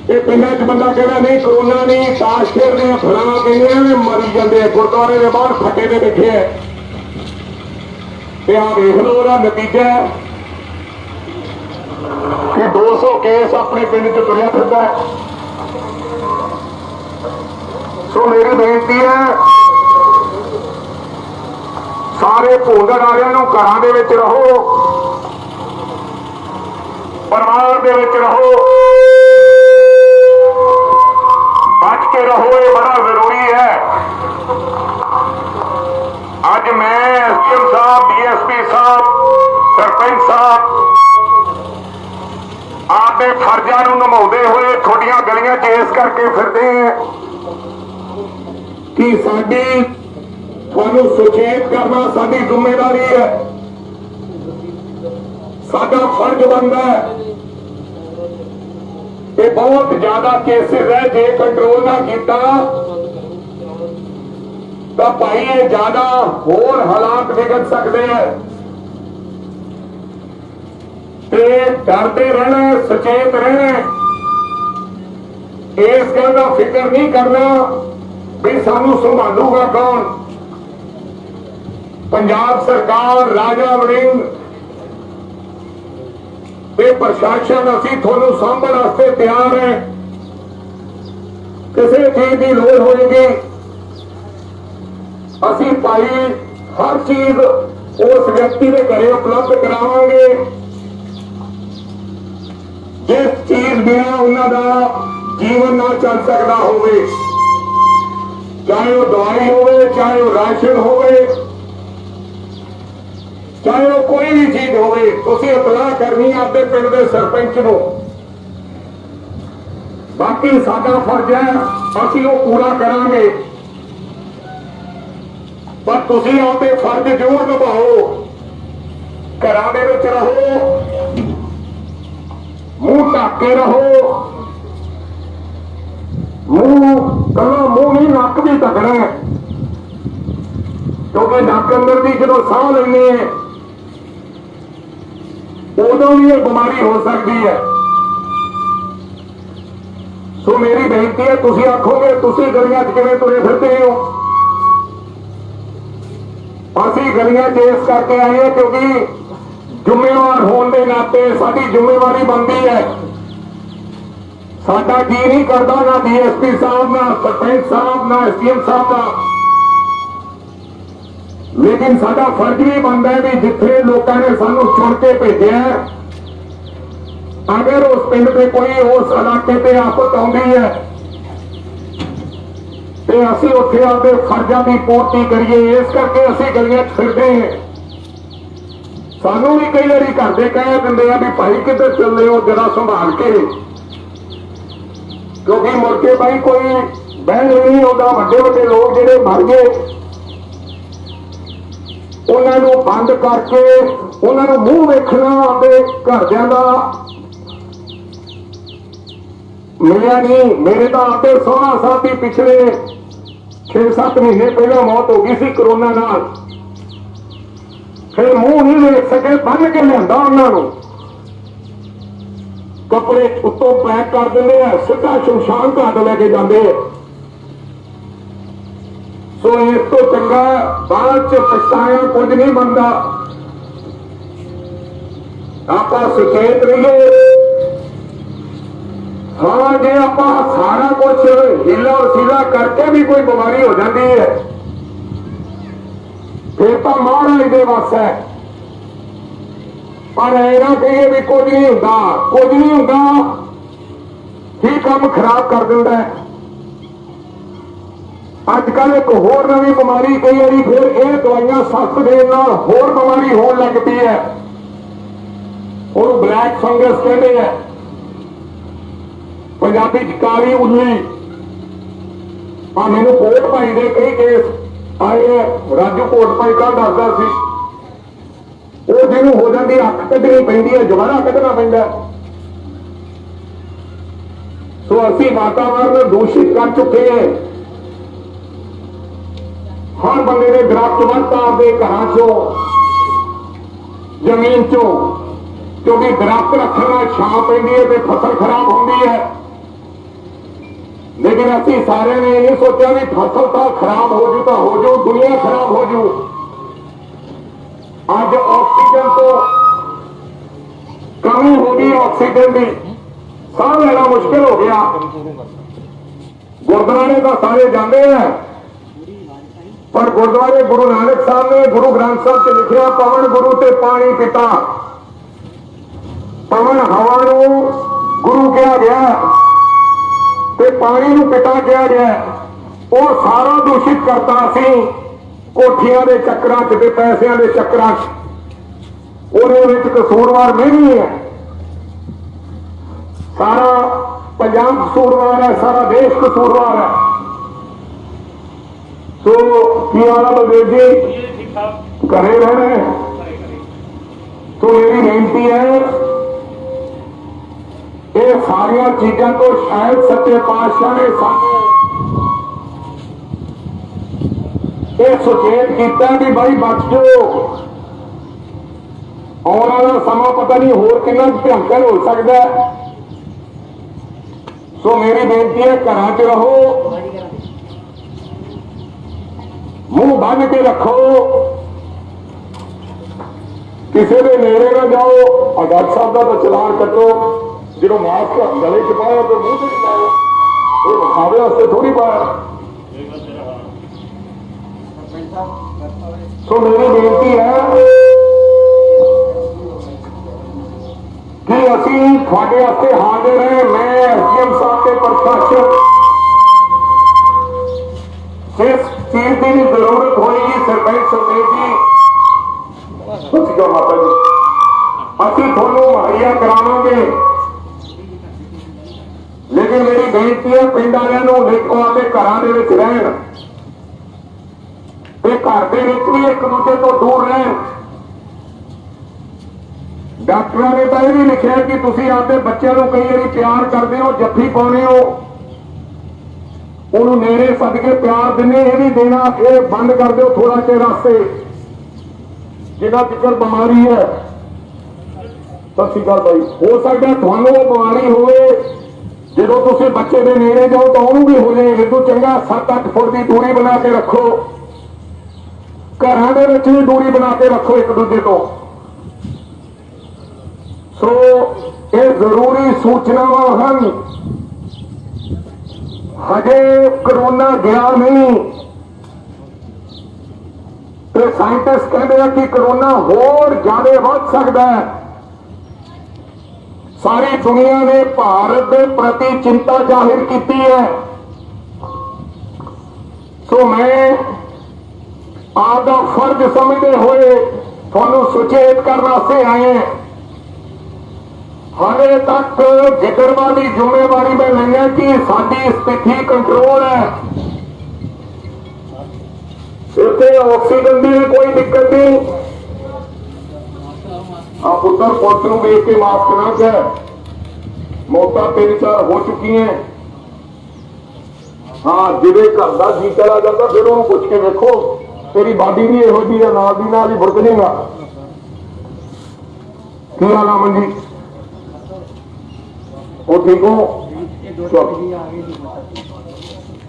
ਇਹ ਪਿੰਡਾਂ 'ਚ ਬੰਦਾ ਕਹਿੰਦਾ ਨਹੀਂ ਕਰੋਨਾ ਨਹੀਂ, ਤਾਸ਼ ਖੇਡਦੇ ਆ, ਫਲਾਣਾ ਕਹਿੰਦੇ ਆ, ਮਰੀ ਜਾਂਦੇ ਆ, ਗੁਰਦੁਆਰੇ ਦੇ ਬਾਹਰ ਫੱਟੇ ਦੇ ਬੈਠੇ ਆ। ਤੇ ਆਹ ਵੇਖ ਲਓ ਉਹਦਾ ਨਤੀਜਾ ਕਿ 200 ਕੇਸ ਆਪਣੇ ਪਿੰਡ 'ਚ ਤੁਰਿਆ ਫਿਰਦਾ ਹੈ। ਸੋ ਮੇਰੀ ਬੇਨਤੀ ਹੈ, ਸਾਰੇ ਭੋਗਣ ਵਾਲਿਆਂ ਨੂੰ ਘਰਾਂ ਦੇ ਵਿੱਚ ਰਹੋ, ਪਰਿਵਾਰ ਦੇ ਵਿੱਚ ਰਹੋ, ਬਚ ਕੇ ਰਹੋ, ਇਹ ਬੜਾ ਜ਼ਰੂਰੀ ਹੈ। ਅੱਜ ਮੈਂ ਐਸਡੀਐਮ ਸਾਹਿਬ, ਡੀਐਸਪੀ ਸਾਹਿਬ, ਸਰਪੰਚ ਸਾਹਿਬ ਆਪਣੇ ਫਰਜ਼ਾਂ ਨੂੰ ਨਿਭਾਉਂਦੇ ਹੋਏ ਤੁਹਾਡੀਆਂ ਗਲੀਆਂ 'ਚ ਇਸ ਕਰਕੇ ਫਿਰਦੇ ਆ ਕਿ ਸਾਡੀ ਤੁਹਾਨੂੰ ਸੁਚੇਤ ਕਰਨਾ ਸਾਡੀ ਜ਼ਿੰਮੇਵਾਰੀ ਹੈ, ਸਾਡਾ ਫਰਜ਼ ਬਣਦਾ ਹੈ। ਇਹ ਬਹੁਤ ਜ਼ਿਆਦਾ ਕੇਸਿਸ ਹੈ, ਜੇ ਕੰਟਰੋਲ ਨਾ ਕੀਤਾ ਤਾਂ ਭਾਈ ਇਹ ਜ਼ਿਆਦਾ ਹੋਰ ਹਾਲਾਤ ਵਿਗੜ ਸਕਦੇ ਹੈ। ਤੇ ਡਰਦੇ ਰਹਿਣਾ, ਸੁਚੇਤ ਰਹਿਣਾ, ਇਸ ਗੱਲ ਦਾ ਫਿਕਰ ਨਹੀਂ ਕਰਨਾ ਵੀ ਸਾਨੂੰ ਸੰਭਾਲੂਗਾ ਕੌਣ। ਪੰਜਾਬ ਸਰਕਾਰ, ਰਾਜਾ ਵੜਿੰਗ ਤੇ ਪ੍ਰਸ਼ਾਸਨ ਅਸੀਂ ਤੁਹਾਨੂੰ ਸਾਂਭਣ ਵਾਸਤੇ ਤਿਆਰ ਹੈ। ਕਿਸੇ ਚੀਜ਼ ਦੀ ਲੋੜ ਹੋਏਗੀ ਅਸੀਂ ਭਾਈ ਹਰ ਚੀਜ਼ ਉਸ ਵਿਅਕਤੀ ਦੇ ਘਰੇ ਉਪਲਬਧ ਕਰਾਵਾਂਗੇ ਜਿਸ ਚੀਜ਼ ਬਿਨਾਂ ਉਹਨਾਂ ਦਾ ਜੀਵਨ ਨਾ ਚੱਲ ਸਕਦਾ ਹੋਵੇ, ਚਾਹੇ ਉਹ ਦਵਾਈ ਹੋਵੇ, ਚਾਹੇ ਉਹ ਰਾਸ਼ਨ ਹੋਵੇ, ਚਾਹੇ ਉਹ ਕੋਈ ਵੀ ਚੀਜ਼ ਹੋਵੇ। ਤੁਸੀਂ ਇਤਲਾਹ ਕਰਨੀ ਆਪਣੇ ਪਿੰਡ ਦੇ ਸਰਪੰਚ ਨੂੰ। ਬਾਕੀ ਸਾਡਾ ਫਰਜ਼ ਹੈ, ਅਸੀਂ ਉਹ ਪੂਰਾ ਕਰਾਂਗੇ, ਪਰ ਤੁਸੀਂ ਆਪਣੇ ਫਰਜ਼ ਜ਼ਰੂਰ ਨਿਭਾਓ। ਘਰਾਂ ਦੇ ਵਿੱਚ ਰਹੋ, ਮੂੰਹ ਢੱਕ ਕੇ ਰਹੋ, ਮੂੰਹ ਨਹੀਂ, ਨੱਕ ਵੀ ਢੱਕਣਾ ਹੈ। ਜਿਵੇਂ ਨੱਕ ਅੰਦਰ ਦੀ ਜਦੋਂ ਸਾਹ ਲੈਂਦੇ ਹੈ ਉਦੋਂ ਵੀ ਇਹ ਬਿਮਾਰੀ ਹੋ ਸਕਦੀ ਹੈ। ਸੋ ਮੇਰੀ ਬੇਨਤੀ ਹੈ, ਤੁਸੀਂ ਆਖੋਗੇ ਤੁਸੀਂ ਗਲੀਆਂ 'ਚ ਕਿਵੇਂ ਤੁਰੇ ਫਿਰਦੇ ਹੋ। ਅਸੀਂ ਗਲੀਆਂ 'ਚ ਇਸ ਕਰਕੇ ਆਏ ਹਾਂ ਕਿਉਂਕਿ ਜ਼ਿੰਮੇਵਾਰ ਹੋਣ ਦੇ ਨਾਤੇ ਸਾਡੀ ਜ਼ਿੰਮੇਵਾਰੀ ਬਣਦੀ ਹੈ। ਸਾਡਾ ਜੀ ਨਹੀਂ ਕਰਦਾ ਨਾ ਡੀਐਸਪੀ ਸਾਹਿਬ, ਨਾ ਸਰਪੰਚ ਸਾਹਿਬ, ਨਾ ਐਸਡੀਐਮ ਸਾਹਿਬ ਦਾ, ਲੇਕਿਨ ਸਾਡਾ ਫਰਜ਼ ਵੀ ਬਣਦਾ ਹੈ ਵੀ ਜਿੱਥੇ ਲੋਕਾਂ ਨੇ ਸਾਨੂੰ ਚੁਣ ਕੇ ਭੇਜਿਆ, ਅਗਰ ਉਸ ਪਿੰਡ ਦੇ ਕੋਈ ਉਸ ਇਲਾਕੇ ਤੇ ਆਫਤ ਆਉਂਦੀ ਹੈ ਤੇ ਅਸੀਂ ਉੱਥੇ ਆਪਦੇ ਫਰਜ਼ਾਂ ਦੀ ਪੂਰਤੀ ਕਰੀਏ। ਇਸ ਕਰਕੇ ਅਸੀਂ ਗਲੀਆਂ 'ਚ ਫਿਰਦੇ ਹਾਂ। ਸਾਨੂੰ ਵੀ ਕਈ ਵਾਰੀ ਘਰ ਦੇ ਕਹਿ ਦਿੰਦੇ ਆ ਵੀ ਭਾਈ ਕਿੱਧਰ ਚੱਲੇ ਹੋ, ਜਰਾ ਸੰਭਾਲ ਕੇ, ਕਿਉਂਕਿ ਮੁੜ ਕੇ ਭਾਈ ਕੋਈ ਬਹਿ ਨਹੀਂ ਹੁੰਦਾ। ਵੱਡੇ ਵੱਡੇ ਲੋਕ ਜਿਹੜੇ ਮਰ ਗਏ ਉਹਨਾਂ ਨੂੰ ਬੰਦ ਕਰਕੇ ਉਹਨਾਂ ਨੂੰ ਮੂੰਹ ਵੇਖਣਾ ਆਪਦੇ ਘਰਦਿਆਂ ਦਾ ਮਿਲਿਆ ਨਹੀਂ। ਮੇਰੇ ਤਾਂ ਆਪਦੇ ਸੋਹਣਾ ਸਾਹਿਬ ਦੀ ਪਿਛਲੇ 6-7 ਮਹੀਨੇ ਪਹਿਲਾਂ ਮੌਤ ਹੋ ਗਈ ਸੀ ਕਰੋਨਾ ਨਾਲ। ਫਿਰ ਮੂੰਹ ਨਹੀਂ ਵੇਖ ਸਕੇ, ਬੰਨ ਕੇ ਲਿਆਂਦਾ ਉਹਨਾਂ ਨੂੰ, ਕੱਪੜੇ ਉੱਤੋਂ ਪੈਕ ਕਰ ਦਿੰਦੇ ਆ, ਸਿੱਧਾ ਸ਼ਮਸ਼ਾਨ ਘਾਟ ਲੈ ਕੇ ਜਾਂਦੇ ਆ। ਸੋ ਇਸ ਤੋਂ ਚੰਗਾ ਬਾਅਦ ਚ ਪਛਤਾਇਆ ਕੁਝ ਨਹੀਂ ਬਣਦਾ। ਆਪਾਂ ਸੁਚੇਤ ਰਹੀਏ। ਹਾਂ, ਜੇ ਆਪਾਂ ਸਾਰਾ ਕੁਝ ਹੀਲਾ ਵਸੀਲਾ ਕਰਕੇ ਵੀ ਕੋਈ ਬਿਮਾਰੀ ਹੋ ਜਾਂਦੀ ਹੈ ਫਿਰ ਤਾਂ ਮਹਾਰਾਜ ਦੇ ਵੱਸ ਹੈ। ਪਰ ਇਹ ਨਾ ਕਹੀਏ ਵੀ ਕੁਝ ਨਹੀਂ ਹੁੰਦਾ, ਕੁਝ ਨਹੀਂ ਹੁੰਦਾ ਹੀ ਕੰਮ ਖਰਾਬ ਕਰ ਦਿੰਦਾ ਹੈ। ਅੱਜ ਕੱਲ ਇੱਕ ਹੋਰ ਨਵੀਂ ਬਿਮਾਰੀ ਕਈ ਵਾਰੀ ਫਿਰ ਇਹ ਦਵਾਈਆਂ ਸਖਤ ਦੇਣ ਨਾਲ ਹੋਰ ਬਿਮਾਰੀ ਹੋਣ ਲੱਗ ਪਈ ਹੈ। ਉਹਨੂੰ ਬਲੈਕ ਫੰਗਸ ਕਹਿੰਦੇ ਆ, ਪੰਜਾਬੀ ਚ ਕਾਲੀ ਉੱਲੀ। ਆ ਮੈਨੂੰ ਕੋਟ ਭਾਈ ਦੇ ਕਈ ਕੇਸ ਆਏ, ਰਾਜੂ ਕੋਟ ਭਾਈ ਕਾ ਦੱਸਦਾ ਸੀ ਉਹ ਜਿਹਨੂੰ ਹੋ ਜਾਂਦੀ ਅੱਖ ਕੱਢਣੀ ਪੈਂਦੀ ਹੈ, ਜਵਾਰਾ ਕੱਢਣਾ ਪੈਂਦਾ। ਸੋ ਅਸੀਂ ਵਾਤਾਵਰਨ ਦੂਸ਼ਿਤ ਕਰ ਚੁੱਕੇ ਹਾਂ। ਹਰ ਬੰਦੇ ਦੇ ਦਰਖਤ ਵੱਧ ਆਪਦੇ ਘਰਾਂ ਚੋਂ, ਜ਼ਮੀਨ ਚੋਂ, ਕਿਉਂਕਿ ਦਰਖਤ ਰੱਖਣ ਨਾਲ ਛਾਂ ਪੈਂਦੀ ਹੈ ਤੇ ਫਸਲ ਖਰਾਬ ਹੁੰਦੀ ਹੈ। ਲੇਕਿਨ ਅਸੀਂ ਸਾਰਿਆਂ ਨੇ ਇਹ ਸੋਚਿਆ ਵੀ ਫਸਲ ਤਾਂ ਖਰਾਬ ਹੋ ਜੂ ਤਾਂ ਹੋ ਜੂ, ਦੁਨੀਆ ਖਰਾਬ ਹੋ ਜੂ। ਅੱਜ ਆਕਸੀਜਨ ਤੋਂ ਕਮੀ ਹੋ ਗਈ, ਆਕਸੀਜਨ ਦੀ ਸਾਹ ਲੈਣਾ ਮੁਸ਼ਕਿਲ ਹੋ ਗਿਆ। ਗੁਰਦੁਆਰੇ ਤਾਂ ਸਾਰੇ ਜਾਂਦੇ ਆ, ਪਰ ਗੁਰਦੁਆਰੇ ਗੁਰੂ ਨਾਨਕ ਸਾਹਿਬ ਨੇ ਗੁਰੂ ਗ੍ਰੰਥ ਸਾਹਿਬ ਤੇ ਲਿਖਿਆ ਪਵਨ ਗੁਰੂ ਤੇ ਪਾਣੀ ਪਿਤਾ। ਪਵਨ ਹਵਾ ਨੂੰ ਗੁਰੂ ਕਿਹਾ ਗਿਆ ਤੇ ਪਾਣੀ ਨੂੰ ਪਿਤਾ ਕਿਹਾ ਗਿਆ। ਉਹ ਸਾਰਾ ਦੂਸ਼ਿਤ ਕਰਤਾ ਅਸੀਂ ਕੋਠੀਆਂ ਦੇ ਚੱਕਰਾਂ 'ਚ ਤੇ ਪੈਸਿਆਂ ਦੇ ਚੱਕਰਾਂ 'ਚ। ਉਹਦੇ ਵਿੱਚ ਕਸੂਰਵਾਰ ਨਹੀਂ ਹੈ, ਸਾਰਾ ਪੰਜਾਬ ਕਸੂਰਵਾਰ ਹੈ, ਸਾਰਾ ਦੇਸ਼ ਕਸੂਰਵਾਰ ਹੈ। ਸੋ ਕੀ ਵਾਲਾ ਬਲਦੇਵ ਜੀ ਘਰੇ ਰਹਿਣਾ। ਸੋ ਮੇਰੀ ਬੇਨਤੀ ਹੈ, ਇਹ ਸਾਰੀਆਂ ਚੀਜ਼ਾਂ ਤੋਂ ਸ਼ਾਇਦ ਸੱਚੇ ਪਾਤਸ਼ਾਹ ਨੇ ਸਾਨੂੰ ਇਹ ਸੁਚੇਤ ਕੀਤਾ ਵੀ ਬਾਈ ਬਚ ਜਾਓ, ਆਉਣ ਵਾਲਾ ਸਮਾਂ ਪਤਾ ਨਹੀਂ ਹੋਰ ਕਿੰਨਾ ਭਿਆਨਕ ਹੋ ਸਕਦਾ। ਸੋ ਮੇਰੀ ਬੇਨਤੀ ਹੈ, ਘਰਾਂ 'ਚ ਰਹੋ, ਮੂੰਹ ਬੰਨ ਕੇ ਰੱਖੋ, ਕਿਸੇ ਦੇ ਨੇੜੇ ਨਾ ਜਾਓ। ਡਾਕਟਰ ਸਾਹਿਬ ਦਾ ਤਾਂ ਚਲਾਨ ਕੱਟੋ, ਜਦੋਂ ਮਾਸਕ ਗਲੇ 'ਚ ਪਾਇਆ ਤੇ ਮੂੰਹ 'ਚ ਨਹੀਂ ਪਾਇਆ, ਇਹ ਵਿਖਾਵੇ ਵਾਸਤੇ ਥੋੜੀ ਪਾਇਆ। ਸੋ ਮੇਰੀ ਬੇਨਤੀ ਹੈ ਕਿ ਅਸੀਂ ਤੁਹਾਡੇ ਵਾਸਤੇ ਹਾਜ਼ਰ ਹਾਂ। ਮੈਂ ਐਸਡੀਐਮ ਸਾਹਿਬ ਤੇ ਪ੍ਰਸ਼ਾਸਨ ਜਿਸ ਚੀਜ਼ ਦੀ ਜ਼ਰੂਰਤ ਹੋਏਗੀ, ਸਰਪੰਚ ਸਰਪੰਚ ਜੀ ਤੁਸੀਂ ਜੋ ਮਾਤਾ ਜੀ ਅਸੀਂ ਤੁਹਾਨੂੰ ਮੁਹੱਈਆ ਕਰਾਵਾਂਗੇ। ਲੇਕਿਨ ਮੇਰੀ ਬੇਨਤੀ ਹੈ, ਪਿੰਡ ਵਾਲਿਆਂ ਨੂੰ ਦੇਖੋ ਆਪਦੇ ਘਰਾਂ ਦੇ ਵਿੱਚ ਰਹਿਣ ਤੇ ਘਰ ਦੇ ਵਿੱਚ ਵੀ ਇੱਕ ਦੂਜੇ ਤੋਂ ਦੂਰ ਰਹਿਣ। ਡਾਕਟਰਾਂ ਨੇ ਤਾਂ ਇਹ ਵੀ ਲਿਖਿਆ ਕਿ ਤੁਸੀਂ ਆਪਦੇ ਬੱਚਿਆਂ ਨੂੰ ਕਈ ਵਾਰੀ ਪਿਆਰ ਕਰਦੇ ਹੋ, ਜੱਫੀ ਪਾਉਂਦੇ ਹੋ, ਉਹਨੂੰ ਨੇੜੇ ਸੱਦ ਕੇ ਪਿਆਰ ਦਿੰਦੇ, ਇਹ ਵੀ ਦੇਣਾ ਇਹ ਬੰਦ ਕਰ ਦਿਓ ਥੋੜਾ ਚਿਰ ਵਾਸਤੇ, ਜਿਹਦਾ ਜ਼ਿਕਰ ਬਿਮਾਰੀ ਹੈ। ਸਤਿ ਸ਼੍ਰੀ ਅਕਾਲ ਭਾਈ। ਹੋ ਸਕਦਾ ਤੁਹਾਨੂੰ ਉਹ ਬਿਮਾਰੀ ਹੋਵੇ ਜਦੋਂ ਤੁਸੀਂ ਬੱਚੇ ਦੇ ਨੇੜੇ ਜਾਓ ਤਾਂ ਉਹਨੂੰ ਵੀ ਹੋ ਜਾਏ। ਇਹ ਤੋਂ ਚੰਗਾ 7-8 ਫੁੱਟ ਦੀ ਦੂਰੀ ਬਣਾ ਕੇ ਰੱਖੋ, ਘਰਾਂ ਦੇ ਵਿੱਚ ਵੀ ਦੂਰੀ ਬਣਾ ਕੇ ਰੱਖੋ ਇੱਕ ਦੂਜੇ ਤੋਂ। ਸੋ ਇਹ ਜ਼ਰੂਰੀ ਸੂਚਨਾਵਾਂ ਹਨ। ਹਜੇ ਕਰੋਨਾ ਗਿਆ ਨਹੀਂ ਤੇ ਸਾਇੰਟਿਸਟ ਕਹਿੰਦੇ ਆ ਕਿ ਕਰੋਨਾ ਹੋਰ ਜ਼ਿਆਦਾ ਵੱਧ ਸਕਦਾ ਹੈ। ਸਾਰੀ ਦੁਨੀਆ ਨੇ ਭਾਰਤ ਦੇ ਪ੍ਰਤੀ ਚਿੰਤਾ ਜ਼ਾਹਿਰ ਕੀਤੀ ਹੈ। ਸੋ ਮੈਂ ਆਪਦਾ ਫਰਜ਼ ਸਮਝਦੇ ਹੋਏ ਤੁਹਾਨੂੰ ਸੁਚੇਤ ਕਰਨ ਵਾਸਤੇ ਆਏ ਹਾਂ। ਹਾਲੇ ਤੱਕ ਜ਼ਿਕਰਵਾਂ ਦੀ ਜ਼ਿੰਮੇਵਾਰੀ ਮੈਂ ਲੈਣਾ ਕਿ ਸਾਡੀ ਸਥਿਤੀ ਕੰਟਰੋਲ ਹੈ। ਇੱਥੇ ਆਕਸੀਜਨ ਦੀ ਕੋਈ ਦਿੱਕਤ ਨਹੀਂ। ਆ ਪੁੱਤਰ ਪੁੱਤ ਨੂੰ ਵੇਖ ਕੇ ਮਾਫ ਕਰਨਾ ਚਾਹ, ਮੌਤਾਂ 3-4 ਹੋ ਚੁੱਕੀਆਂ। ਹਾਂ, ਜਿਹਦੇ ਘਰ ਦਾ ਜੀ ਚਲਾ ਜਾਂਦਾ ਫਿਰ ਉਹਨੂੰ ਪੁੱਛ ਕੇ ਵੇਖੋ, ਤੇਰੀ ਬਾਡੀ ਵੀ ਇਹੋ ਜਿਹੀ ਹੈ, ਨਾਲ ਦੀ ਨਾਲ ਹੀ ਫੁਰਕ ਜਾਏਗਾ। ਕੀ ਹਾਲ ਆ ਮੰਜੀ? ਉਹ ਠੀਕ ਹੋ?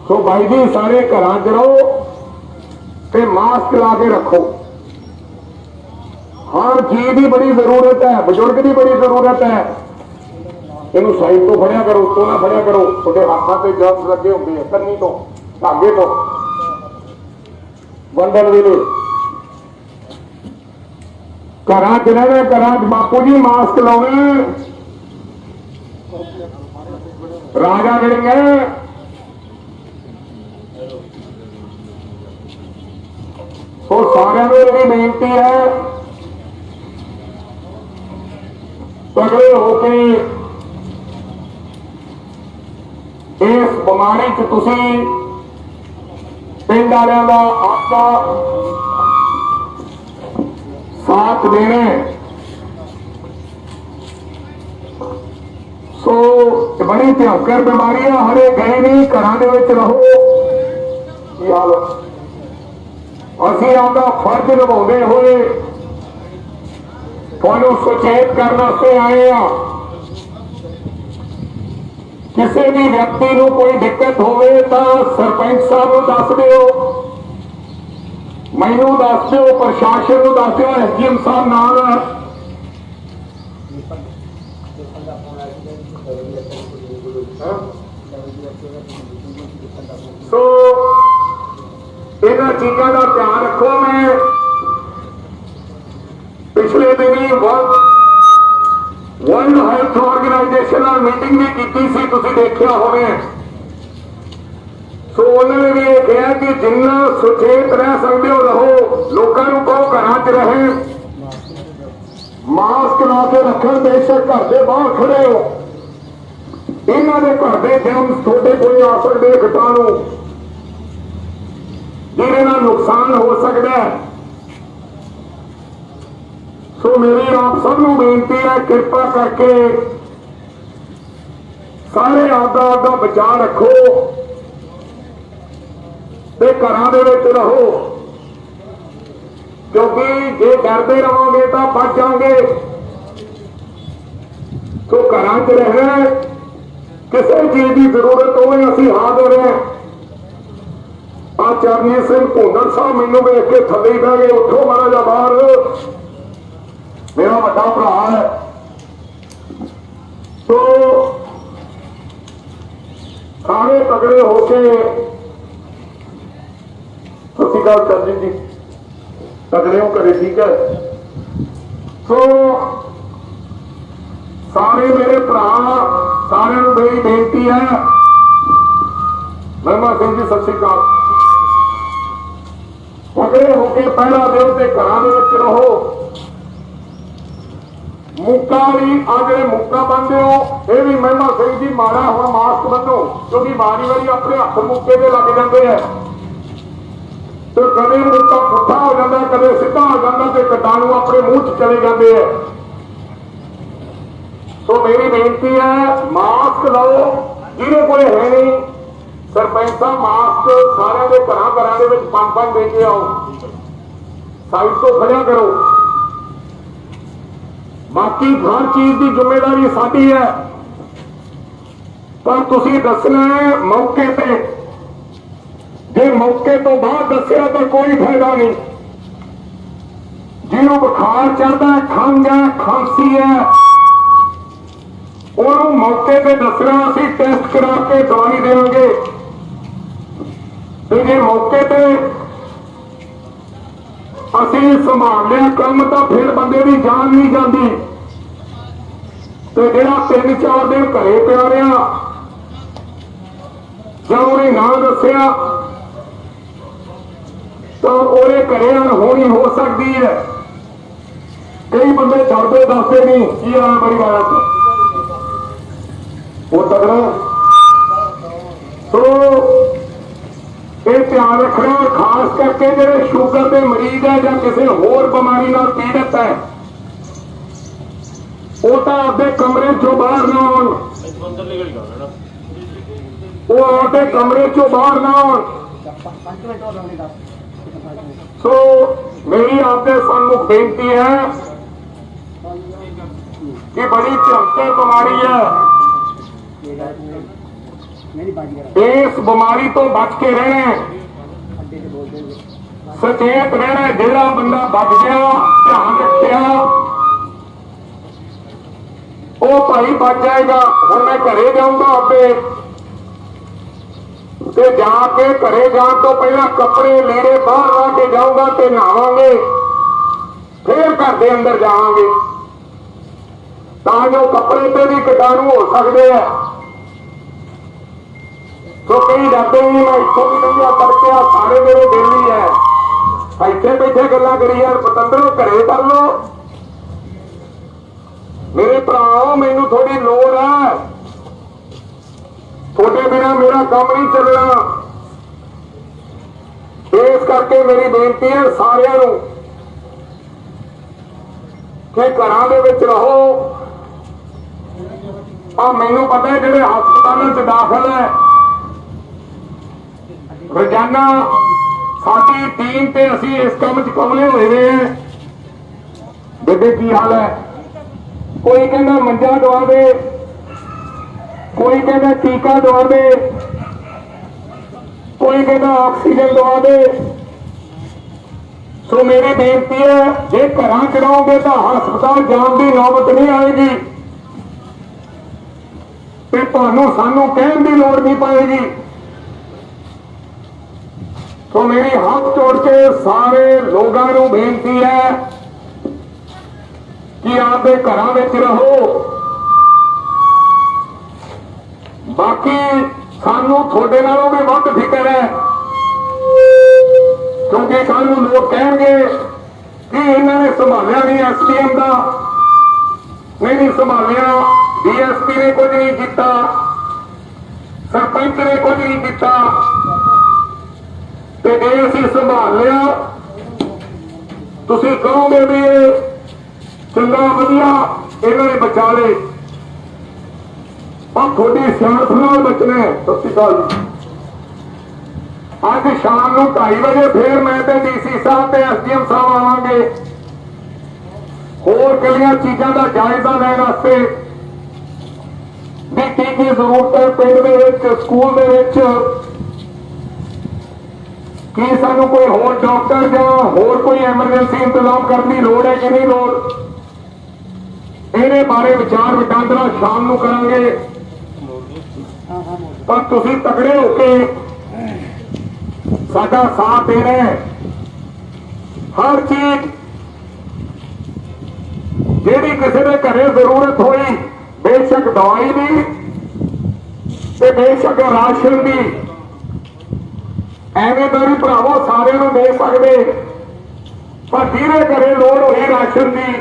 ਸੋ ਭਾਈ ਜੀ ਸਾਰੇ ਘਰਾਂ 'ਚ ਰਹੋ ਤੇ ਮਾਸਕ ਲਾ ਕੇ ਰੱਖੋ। ਹਰ ਚੀਜ਼ ਦੀ ਬੜੀ ਜ਼ਰੂਰਤ ਹੈ, ਬਜ਼ੁਰਗ ਦੀ ਬੜੀ ਜ਼ਰੂਰਤ ਹੈ। ਇਹਨੂੰ ਸਾਈਡ ਤੋਂ ਫੜਿਆ ਕਰੋ, ਉੱਤੋਂ ਨਾ ਫੜਿਆ ਕਰੋ। ਤੁਹਾਡੇ ਹੱਥਾਂ ਤੇ ਜਰਮ ਲੱਗੇ ਹੁੰਦੇ ਆ, ਕੰਨੀ ਤੋਂ ਧਾਗੇ ਤੋਂ ਵੰਡਣ ਵੇਲੇ। ਘਰਾਂ 'ਚ ਰਹਿਣਾ, ਘਰਾਂ 'ਚ ਬਾਪੂ ਜੀ ਮਾਸਕ ਲਾਉਣਾ। ਰਾਜਾ ਜਿਹੜੀਆਂ ਸੋ ਸਾਰਿਆਂ ਨੂੰ ਇਹ ਬੇਨਤੀ ਹੈ, ਤਗੜੇ ਹੋ ਕੇ ਇਸ ਬਿਮਾਰੀ 'ਚ ਤੁਸੀਂ ਪਿੰਡ ਵਾਲਿਆਂ ਦਾ ਆਪਦਾ ਸਾਥ ਦੇਣਾ। ਸੋ ਬੜੀ ਭਿਆਨਕ ਬਿਮਾਰੀ ਹੈ, ਹਰੇ ਗਏ ਨਹੀਂ, ਘਰਾਂ ਦੇ ਵਿੱਚ ਰਹੋ। ਕੀ ਹਾਲ? ਅਸੀਂ ਆਪਦਾ ਫਰਜ਼ ਨਿਭਾਉਂਦੇ ਹੋਏ ਤੁਹਾਨੂੰ ਸੁਚੇਤ ਕਰਨ ਵਾਸਤੇ ਆਏ ਆ। ਕਿਸੇ ਵੀ ਵਿਅਕਤੀ ਨੂੰ ਕੋਈ ਦਿੱਕਤ ਹੋਵੇ ਤਾਂ ਸਰਪੰਚ ਸਾਹਿਬ ਨੂੰ ਦੱਸ ਦਿਓ, ਮੈਨੂੰ ਦੱਸ ਦਿਓ, ਪ੍ਰਸ਼ਾਸਨ ਨੂੰ ਦੱਸ ਦਿਓ, ਐਸਡੀਐਮ ਸਾਹਿਬ ਨਾਲ। ਸੋ ਇਹਨਾਂ ਚੀਜ਼ਾਂ ਦਾ ਧਿਆਨ ਰੱਖੋ। ਮੈਂ ਪਿਛਲੇ ਦਿਨੀ ਵਰਲਡ ਹੈਲਥ ਆਰਗੇਨਾਈਜੇਸ਼ਨ ਨਾਲ ਮੀਟਿੰਗ ਵੀ ਕੀਤੀ ਸੀ, ਤੁਸੀਂ ਦੇਖਿਆ ਹੋਵੇ। ਸੋ ਉਹਨਾਂ ਨੇ ਵੀ ਇਹ ਕਿਹਾ ਕਿ ਜਿੰਨਾ ਸੁਚੇਤ ਰਹਿ ਸਕਦੇ ਹੋ ਰਹੋ। ਲੋਕਾਂ ਨੂੰ ਕਹੋ ਘਰਾਂ 'ਚ ਰਹੇ, ਮਾਸਕ ਲਾ ਕੇ ਰੱਖਣ। ਬੇਸ਼ੱਕ ਘਰ ਦੇ ਬਾਹਰ ਖੜੇ ਹੋ, ਇਹਨਾਂ ਦੇ ਘਰ ਦੇ ਜਰਮਸ ਤੁਹਾਡੇ ਕੋਈ ਆ ਸਕਦੇ ਕੀਟਾਣੂ, ਜਿਹਦੇ ਨਾਲ ਨੁਕਸਾਨ ਹੋ ਸਕਦਾ ਹੈ। ਸੋ ਮੇਰੀ ਆਪ ਸਭ ਨੂੰ ਬੇਨਤੀ ਹੈ, ਕਿਰਪਾ ਕਰਕੇ ਸਾਰੇ ਆਪਦਾ ਬਚਾਅ ਰੱਖੋ ਤੇ ਘਰਾਂ ਦੇ ਵਿੱਚ ਰਹੋ, ਕਿਉਂਕਿ ਜੇ ਡਰਦੇ ਰਹੋਗੇ ਤਾਂ ਬਚ ਜਾਓਗੇ। ਸੋ ਘਰਾਂ 'ਚ ਰਹਿਣਾ, ਕਿਸੇ ਚੀਜ਼ ਦੀ ਜ਼ਰੂਰਤ ਹੋਵੇ ਅਸੀਂ ਹਾਜ਼ਰ ਹਾਂ। ਚਰਨਜੀਤ ਸਿੰਘ ਭੁੰਦੜ ਸਾਹਿਬ ਮੈਨੂੰ ਵੇਖ ਕੇ ਥੱਲੇ ਬਹਿ ਗਏ, ਉੱਠੋ ਮਾੜਾ ਜਿਹਾ ਬਾਹਰ, ਮੇਰਾ ਵੱਡਾ ਭਰਾ ਹੈ। ਸੋ ਸਾਰੇ ਤਗੜੇ ਹੋ ਕੇ, ਸਤਿ ਸ਼੍ਰੀ ਅਕਾਲ ਚਰਨਜੀਤ ਜੀ, ਤਗੜੇ ਹੋ ਕਰੇ, ਠੀਕ ਹੈ। ਸੋ ਸਾਰੇ ਮੇਰੇ ਭਰਾ, ਸਾਰਿਆਂ ਨੂੰ ਮੇਰੀ ਬੇਨਤੀ ਹੈ, ਮਹਿਮਾ ਸਿੰਘ ਜੀ ਸਤਿ ਸ਼੍ਰੀ ਅਕਾਲ। ਤਗੜੇ ਹੋ ਕੇ ਪਹਿਰਾ ਦਿਓ ਤੇ ਘਰਾਂ ਦੇ ਵਿੱਚ ਰਹੋ। ਮੁੱਕਾ ਵੀ ਆ ਜਿਹੜੇ ਮੁੱਕਾ ਬੰਨਦੇ ਹੋ, ਇਹ ਵੀ ਮਹਿਮਾ ਸਿੰਘ ਜੀ ਮਾੜਾ ਹੁਣ ਮਾਸਕ ਬੰਨੋ, ਕਿਉਂਕਿ ਵਾਰੀ ਵਾਰੀ ਆਪਣੇ ਹੱਥ ਮੁੱਕੇ ਤੇ ਲੱਗ ਜਾਂਦੇ ਆ ਤੇ ਕਦੇ ਮੁੱਕਾ ਪੁੱਠਾ ਹੋ ਜਾਂਦਾ, ਕਦੇ ਸਿੱਧਾ ਹੋ ਜਾਂਦਾ ਤੇ ਕੀਟਾਣੂ ਆਪਣੇ ਮੂੰਹ 'ਚ ਚਲੇ ਜਾਂਦੇ ਆ। ਸੋ ਮੇਰੀ ਬੇਨਤੀ ਹੈ, ਮਾਸਕ ਲਾਓ, ਜਿਹਦੇ ਕੋਲ ਹੈ ਨਹੀਂ ਸਰਪੰਚ ਸਾਹਿਬ ਮਾਸਕ ਸਾਰਿਆਂ ਦੇ ਘਰਾਂ ਦੇ ਵਿੱਚ 5-5 ਦੇ ਕੇ ਆਓ, ਸਾਈਡ ਤੋਂ ਖੜਿਆ ਕਰੋ। ਬਾਕੀ ਹਰ ਚੀਜ਼ ਦੀ ਜ਼ਿੰਮੇਵਾਰੀ ਸਾਡੀ ਹੈ, ਪਰ ਤੁਸੀਂ ਦੱਸਣਾ ਹੈ ਮੌਕੇ ਤੇ। ਜੇ ਮੌਕੇ ਤੋਂ ਬਾਅਦ ਦੱਸਿਆ ਤਾਂ ਕੋਈ ਫਾਇਦਾ ਨਹੀਂ। ਜਿਹਨੂੰ ਬੁਖਾਰ ਚੜਦਾ, ਖੰਘ ਹੈ, ਖਾਂਸੀ ਹੈ, ਉਹਨੂੰ ਮੌਕੇ ਤੇ ਦੱਸਣਾ, ਅਸੀਂ ਟੈਸਟ ਕਰਾ ਕੇ ਦਵਾਈ ਦੇਵਾਂਗੇ। ਤੇ ਜੇ ਮੌਕੇ ਤੇ ਅਸੀਂ ਸੰਭਾਲ ਲਿਆ ਕੰਮ ਤਾਂ ਫਿਰ ਬੰਦੇ ਦੀ ਜਾਨ ਨਹੀਂ ਜਾਂਦੀ। ਤੇ ਜਿਹੜਾ 3-4 ਦਿਨ ਘਰੇ ਪਿਆ ਰਿਹਾ, ਜਦ ਉਹਨੇ ਨਾ ਦੱਸਿਆ ਤਾਂ ਉਹਦੇ ਘਰੇ ਅਣਹੋਣੀ ਹੋ ਸਕਦੀ ਹੈ। ਕਈ ਬੰਦੇ ਡਰਦੇ ਦੱਸਦੇ ਨਹੀਂ ਕੀ ਆ ਬੜੀ ਬਾਤ ਉਹ ਤਗੜਾ। ਸੋ ਇਹ ਧਿਆਨ ਰੱਖਣਾ, ਖਾਸ ਕਰਕੇ ਜਿਹੜੇ ਸ਼ੂਗਰ ਦੇ ਮਰੀਜ਼ ਹੈ ਜਾਂ ਕਿਸੇ ਹੋਰ ਬਿਮਾਰੀ ਨਾਲ ਪੀੜਤ ਹੈ, ਉਹ ਤਾਂ ਆਪਦੇ ਕਮਰੇ ਚੋਂ ਬਾਹਰ ਨਾ ਆਉਣ। ਉਹ ਆਪਦੇ ਕਮਰੇ ਚੋਂ ਬਾਹਰ ਨਾ ਆਉਣ। ਸੋ ਮੇਰੀ ਆਪਦੇ ਸਾਹਮਣੇ ਬੇਨਤੀ ਹੈ ਕਿ ਬੜੀ ਭਿਆਨਕ ਬਿਮਾਰੀ ਹੈ, ਇਸ ਬਿਮਾਰੀ ਤੋਂ ਬਚ ਕੇ ਰਹਿਣਾ, ਸਚੇਤ ਰਹਿਣਾ। ਜਿਹੜਾ ਬੰਦਾ ਬਚ ਗਿਆ, ਧਿਆਨ ਰੱਖਿਆ, ਉਹ ਭਾਈ ਬਚ ਜਾਏਗਾ। ਹੁਣ ਮੈਂ ਘਰੇ ਜਾਊਂਗਾ ਆਪੇ, ਤੇ ਜਾ ਕੇ ਘਰੇ ਜਾਣ ਤੋਂ ਪਹਿਲਾਂ ਕੱਪੜੇ ਲੀੜੇ ਬਾਹਰ ਲਾ ਕੇ ਜਾਊਂਗਾ ਤੇ ਨਹਾਵਾਂਗੇ, ਫੇਰ ਘਰ ਦੇ ਅੰਦਰ ਜਾਵਾਂਗੇ, ਤਾਂ ਜੋ ਕੱਪੜੇ ਤੇ ਵੀ ਕੀਟਾਣੂ ਹੋ ਸਕਦੇ ਆ। ਸੋ ਕਈ ਡਰਦੇ ਨਹੀਂ, ਮੈਂ ਇੱਥੋਂ ਵੀ ਨਹੀਂ ਪੜਕਿਆ, ਸਾਰੇ ਮੇਰੇ ਦਿਲ ਹੀ ਹੈ। ਇੱਥੇ ਬੈਠੇ ਗੱਲਾਂ ਕਰੀ ਯਾਰ, ਪਤੰਦਰੋਂ ਘਰੇ ਕਰ ਲੋ। ਮੇਰੇ ਭਰਾ, ਮੈਨੂੰ ਥੋੜੀ ਲੋੜ ਹੈ, ਤੁਹਾਡੇ ਬਿਨਾਂ ਮੇਰਾ ਕੰਮ ਨਹੀਂ ਚੱਲਣਾ। ਇਸ ਕਰਕੇ ਮੇਰੀ ਬੇਨਤੀ ਹੈ ਸਾਰਿਆਂ ਨੂੰ ਕਿ ਘਰਾਂ ਦੇ ਵਿੱਚ ਰਹੋ। ਆ ਮੈਨੂੰ ਪਤਾ ਹੈ ਜਿਹੜੇ ਹਸਪਤਾਲਾਂ 'ਚ ਦਾਖਲ ਹੈ, ਰੋਜ਼ਾਨਾ ਸਾਡੀ ਟੀਮ ਤੇ ਅਸੀਂ ਇਸ ਕੰਮ 'ਚ ਕਮਲੇ ਹੋਏ ਹਾਂ। ਬੇਬੇ ਕੀ ਹਾਲ ਹੈ? ਕੋਈ ਕਹਿੰਦਾ ਮੰਜਾ ਦਵਾ ਦੇ, ਕੋਈ ਕਹਿੰਦਾ ਟੀਕਾ ਦਵਾ ਦੇ, ਕੋਈ ਕਹਿੰਦਾ ਆਕਸੀਜਨ ਦਵਾ ਦੇ। ਸੋ ਮੇਰੀ ਬੇਨਤੀ ਹੈ, ਜੇ ਘਰਾਂ 'ਚ ਰਹੋਗੇ ਤਾਂ ਹਸਪਤਾਲ ਜਾਣ ਦੀ ਨੌਬਤ ਨਹੀਂ ਆਏਗੀ ਤੇ ਤੁਹਾਨੂੰ ਸਾਨੂੰ ਕਹਿਣ ਦੀ ਲੋੜ ਨਹੀਂ ਪਏਗੀ। ਸੋ ਮੇਰੀ ਹੱਥ ਜੋੜ ਕੇ ਸਾਰੇ ਲੋਕਾਂ ਨੂੰ ਬੇਨਤੀ ਹੈ ਕਿ ਆਪਦੇ ਘਰਾਂ ਵਿੱਚ ਰਹੋ। ਬਾਕੀ ਸਾਨੂੰ ਤੁਹਾਡੇ ਨਾਲੋਂ ਵੀ ਵੱਧ ਫਿਕਰ ਹੈ, ਕਿਉਂਕਿ ਕੱਲ ਨੂੰ ਲੋਕ ਕਹਿਣਗੇ ਕਿ ਇਹਨਾਂ ਨੇ ਸੰਭਾਲਿਆ ਨਹੀਂ, ਐਸਡੀਐਮ ਦਾ ਨਹੀਂ ਸੰਭਾਲਿਆ, ਡੀਐਸਪੀ ਨੇ ਕੁਝ ਨਹੀਂ ਕੀਤਾ, ਸਰਪੰਚ ਨੇ ਕੁਝ ਨਹੀਂ ਕੀਤਾ, ਤੇ ਜੇ ਅਸੀਂ ਸੰਭਾਲ ਲਿਆ ਤੁਸੀਂ ਕਹੋਗੇ ਵੀ ਇਹ ਚੰਗਾ ਵਧੀਆ ਇਹਨਾਂ ਨੇ ਬਚਾ ਲਏ। ਪਰ ਤੁਹਾਡੀ ਸਿਆਣਪ ਨਾਲ ਬਚਣਾ। ਸਤਿ ਸ਼੍ਰੀ ਅਕਾਲ ਜੀ। ਅੱਜ ਸ਼ਾਮ ਨੂੰ 2:30 ਵਜੇ ਫੇਰ ਮੈਂ ਤੇ ਡੀਸੀ ਸਾਹਿਬ ਤੇ ਐਸਡੀਐਮ ਸਾਹਿਬ ਆਵਾਂਗੇ ਹੋਰ ਕਿਹੜੀਆਂ ਚੀਜ਼ਾਂ ਦਾ ਜਾਇਜ਼ਾ ਲੈਣ ਵਾਸਤੇ ਵੀ ਕੀ ਕੀ ਜ਼ਰੂਰਤ ਹੈ ਪਿੰਡ ਦੇ ਵਿੱਚ, ਸਕੂਲ ਦੇ ਵਿੱਚ, ਕੀ ਸਾਨੂੰ ਕੋਈ ਹੋਰ ਡਾਕਟਰ ਜਾਂ ਹੋਰ ਕੋਈ ਐਮਰਜੈਂਸੀ ਇੰਤਜ਼ਾਮ ਕਰਨ ਦੀ ਲੋੜ ਹੈ ਕਿ ਨਹੀਂ ਲੋੜ। ਇਹਦੇ ਬਾਰੇ ਵਿਚਾਰ ਵਟਾਂਦਰਾ ਸ਼ਾਮ ਨੂੰ ਕਰਾਂਗੇ। ਪਰ ਤੁਸੀਂ ਤਕੜੇ ਹੋ ਕੇ ਸਾਡਾ ਸਾਥ ਦੇਣਾ ਹੈ। ਹਰ ਚੀਜ਼ ਜਿਹੜੀ ਕਿਸੇ ਦੇ ਘਰੇ ਜ਼ਰੂਰਤ ਹੋਈ, ਬੇਸ਼ੱਕ ਦਵਾਈ ਦੀ ਤੇ ਬੇਸ਼ੱਕ ਰਾਸ਼ਨ ਦੀ, ਐਵੇਂ ਤਾਂ ਵੀ ਭਰਾਵੋ ਸਾਰਿਆਂ ਨੂੰ ਦੇ ਸਕਦੇ, ਪਰ ਜਿਹਦੇ ਘਰੇ ਲੋੜ ਹੋਈ ਰਾਸ਼ਨ ਦੀ,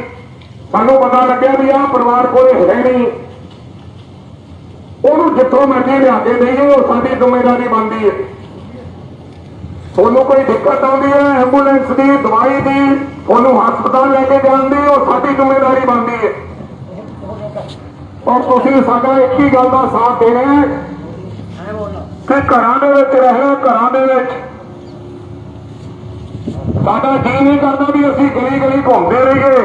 ਸਾਨੂੰ ਪਤਾ ਲੱਗਿਆ ਵੀ ਆਹ ਪਰਿਵਾਰ ਕੋਲੇ ਹੈ ਨਹੀਂ, ਉਹਨੂੰ ਜਿੱਥੋਂ ਮਰਜ਼ੀ ਲਿਆ ਕੇ ਦੇਈਏ, ਉਹ ਸਾਡੀ ਜ਼ਿੰਮੇਵਾਰੀ ਬਣਦੀ ਹੈ। ਤੁਹਾਨੂੰ ਕੋਈ ਦਿੱਕਤ ਆਉਂਦੀ ਹੈ ਐਂਬੂਲੈਂਸ ਦੀ, ਦਵਾਈ ਦੀ, ਤੁਹਾਨੂੰ ਹਸਪਤਾਲ ਲੈ ਕੇ ਜਾਣ ਦੀ, ਉਹ ਸਾਡੀ ਜ਼ਿੰਮੇਵਾਰੀ ਬਣਦੀ ਹੈ। ਔਰ ਤੁਸੀਂ ਸਾਡਾ ਇੱਕ ਹੀ ਗੱਲ ਦਾ ਸਾਥ ਦੇਣਾ ਹੈ, ਕਿ ਘਰਾਂ ਦੇ ਵਿੱਚ ਰਹਿਣਾ, ਘਰਾਂ ਦੇ ਵਿੱਚ ਸਾਡਾ ਜੀ ਨਹੀਂ ਕਰਦਾ ਵੀ ਅਸੀਂ ਗਲੀ ਗਲੀ ਘੁੰਮਦੇ ਰਹੀਏ।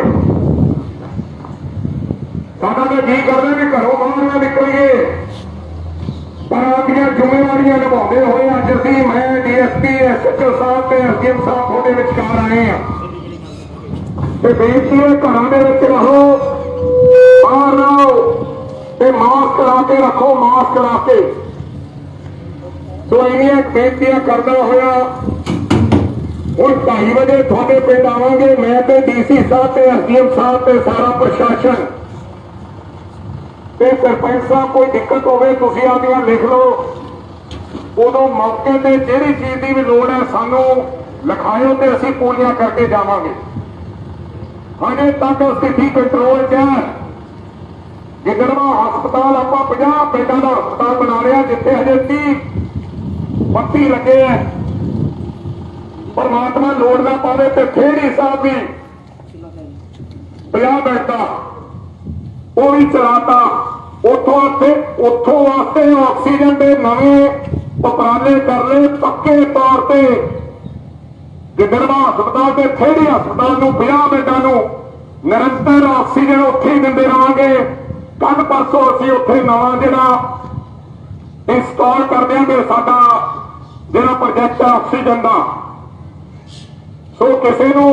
ਸਾਡਾ ਤਾਂ ਜੀ ਕਰਦਾ ਵੀ ਘਰੋਂ ਬਾਹਰ ਨਾ ਨਿਕਲੀਏ। ਪਰ ਆਪਣੀਆਂ ਜ਼ਿੰਮੇਵਾਰੀਆਂ ਨਿਭਾਉਂਦੇ ਹੋਏ ਅੱਜ ਅਸੀਂ ਮੈਂ ਡੀਐਸਪੀ ਐਸਐਚਓ ਸਾਹਿਬ ਤੇ ਐਸਡੀਐਮ ਸਾਹਿਬ ਤੁਹਾਡੇ ਵਿਚਕਾਰ ਆਏ ਆ ਤੇ ਬੇਨਤੀ ਹੈ ਘਰਾਂ ਦੇ ਵਿੱਚ ਰਹੋ, ਬਾਹਰ ਰਹੋ ਤੇ ਮਾਸਕ ਲਾ ਕੇ ਰੱਖੋ, ਮਾਸਕ ਲਾ ਕੇ। ਸੋ ਇੰਨੀਆਂ ਬੇਨਤੀਆਂ ਕਰਦਾ ਹੋਇਆ ਹੁਣ 2:30 ਵਜੇ ਤੁਹਾਡੇ ਪਿੰਡ ਆਵਾਂਗੇ। ਮੈਂ ਤੇ ਡੀਸੀ ਸਾਹਿਬ ਤੇ ਐਸਡੀਐਮ ਸਾਹਿਬ ਤੇ ਸਾਰਾ ਪ੍ਰਸ਼ਾਸਨ ਤੇ ਸਰਪੰਚ ਸਾਹਿਬ ਕੋਈ ਦਿੱਕਤ ਹੋਵੇ ਤੁਸੀਂ ਆਪਣੀਆਂ ਲਿਖ ਲਓ। ਉਦੋਂ ਮੌਕੇ ਤੇ ਜਿਹੜੀ ਚੀਜ਼ ਦੀ ਵੀ ਲੋੜ ਹੈ ਸਾਨੂੰ ਲਿਖਾਇਓ ਤੇ ਅਸੀਂ ਪੂਰੀਆਂ ਕਰਕੇ ਜਾਵਾਂਗੇ। ਹਜੇ ਤੱਕ ਸਥਿਤੀ ਕੰਟਰੋਲ 'ਚ ਹੈ। ਗਿੱਦੜਵਾ ਹਸਪਤਾਲ ਆਪਾਂ 50 ਬੈੱਡਾਂ ਦਾ ਹਸਪਤਾਲ ਬਣਾ ਲਿਆ ਜਿੱਥੇ ਹਜੇ 30-32 ਲੱਗੇ ਹੈ। ਪਰਮਾਤਮਾ ਲੋੜ ਨਾ ਪਾਵੇ ਤੇ ਖੇੜੀ ਸਾਹਿਬ ਵੀ 50 ਬੈੱਡ ਦਾ ਉਹ ਵੀ ਚਲਾਤਾ। ਉੱਥੋਂ ਵਾਸਤੇ ਆਕਸੀਜਨ ਦੇ ਨਵੇਂ ਉਪਰਾਲੇ ਕਰ ਲਏ ਪੱਕੇ ਤੌਰ ਤੇ। ਗਿੱਦੜਵਾ ਹਸਪਤਾਲ ਤੇ ਖੇੜੀ ਹਸਪਤਾਲ ਨੂੰ 50 ਬੈੱਡਾਂ ਨੂੰ ਨਿਰੰਤਰ ਆਕਸੀਜਨ ਉੱਥੇ ਹੀ ਦਿੰਦੇ ਰਹਾਂਗੇ। ਕੱਲ ਪਰਸੋਂ ਅਸੀਂ ਉੱਥੇ ਨਵਾਂ ਜਿਹੜਾ ਇੰਸਟਾਲ ਕਰ ਦਿਆਂਗੇ ਸਾਡਾ ਜਿਹੜਾ ਪ੍ਰੋਜੈਕਟ ਹੈ ਆਕਸੀਜਨ ਦਾ। ਸੋ ਕਿਸੇ ਨੂੰ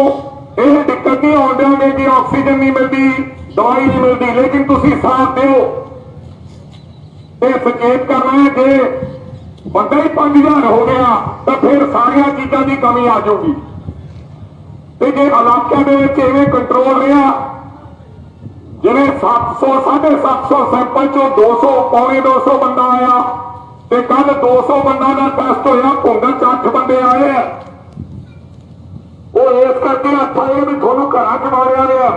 ਇਹ ਦਿੱਕਤ ਨਹੀਂ ਆਉਣ ਦਿਆਂਗੇ ਕਿ ਆਕਸੀਜਨ ਨਹੀਂ ਮਿਲਦੀ, ਦਵਾਈ ਨਹੀਂ ਮਿਲਦੀ, ਲੇਕਿਨ ਤੁਸੀਂ ਸਾਥ ਦਿਓ ਤੇ ਸੁਚੇਤ ਕਰਨਾ ਹੈ ਜੇ ਬੰਦਾ ਹੀ 5000 ਹੋ ਗਿਆ ਤਾਂ ਫਿਰ ਸਾਰੀਆਂ ਚੀਜ਼ਾਂ ਦੀ ਕਮੀ ਆ ਜਾਊਗੀ। ਤੇ ਜੇ ਇਲਾਕਿਆਂ ਦੇ ਵਿੱਚ ਇਵੇਂ ਕੰਟਰੋਲ ਰਿਹਾ ਜਿਵੇਂ 700-750 ਸੈਂਪਲ ਚੋਂ 200 ਪੌਣੇ 200 ਬੰਦਾ ਆਇਆ ਤੇ ਕੱਲ 200 ਬੰਦਾ ਦਾ ਟੈਸਟ ਹੋਇਆ, ਭੁੰਗਲ 'ਚ 8 ਬੰਦੇ ਆਏ ਆ। ਉਹ ਇਸ ਕਰਕੇ ਆਖਾਂ ਇਹ ਵੀ ਤੁਹਾਨੂੰ ਘਰਾਂ 'ਚ ਮਾਰਿਆ ਗਿਆ,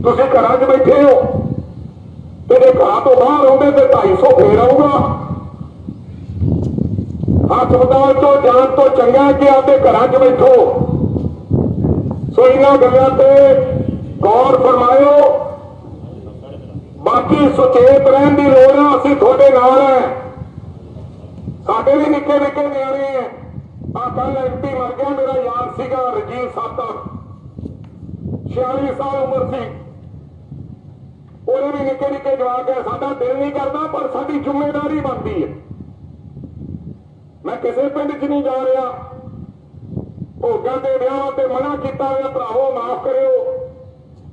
ਤੁਸੀਂ ਘਰਾਂ 'ਚ ਬੈਠੇ ਹੋ ਤੇ ਜੇ ਘਰਾਂ ਤੋਂ ਬਾਹਰ ਆਉਂਦੇ ਤੇ 250 ਫੇਰ ਆਊਗਾ। ਹਸਪਤਾਲ ਤੋਂ ਜਾਣ ਤੋਂ ਚੰਗਾ ਕਿ ਆਪਦੇ ਘਰਾਂ 'ਚ ਬੈਠੋ। ਸੋ ਇਹਨਾਂ ਗੱਲਾਂ ਤੇ ਗੌਰ ਫਰਮਾਇਓ। ਬਾਕੀ ਸੁਚੇਤ ਰਹਿਣ ਦੀ ਲੋੜ ਹੈ, ਅਸੀਂ ਤੁਹਾਡੇ ਨਾਲ ਹੈ। ਸਾਡੇ ਵੀ ਨਿੱਕੇ ਨਿੱਕੇ ਨਿਆਣੇ ਹੈ। ਆ ਕੱਲ ਐਮਪੀ ਮਰ ਗਿਆ ਮੇਰਾ ਯਾਰ ਸੀਗਾ ਰਜੀਵ ਸਾਤਰ, 46 ਸਾਲ ਉਮਰ ਸੀ। ਉਹਦੇ ਵੀ ਨਿੱਕੇ ਨਿੱਕੇ ਜਵਾਕ ਹੈ। ਸਾਡਾ ਦਿਲ ਨਹੀਂ ਕਰਦਾ ਪਰ ਸਾਡੀ ਜ਼ਿੰਮੇਵਾਰੀ ਬਣਦੀ ਹੈ। ਮੈਂ ਕਿਸੇ ਪਿੰਡ 'ਚ ਨਹੀਂ ਜਾ ਰਿਹਾ। ਭੋਗਾਂ ਦੇ ਵਿਆਹਾਂ ਤੇ ਮਨਾ ਕੀਤਾ ਹੋਇਆ, ਭਰਾਵੋ ਮਾਫ ਕਰਿਓ,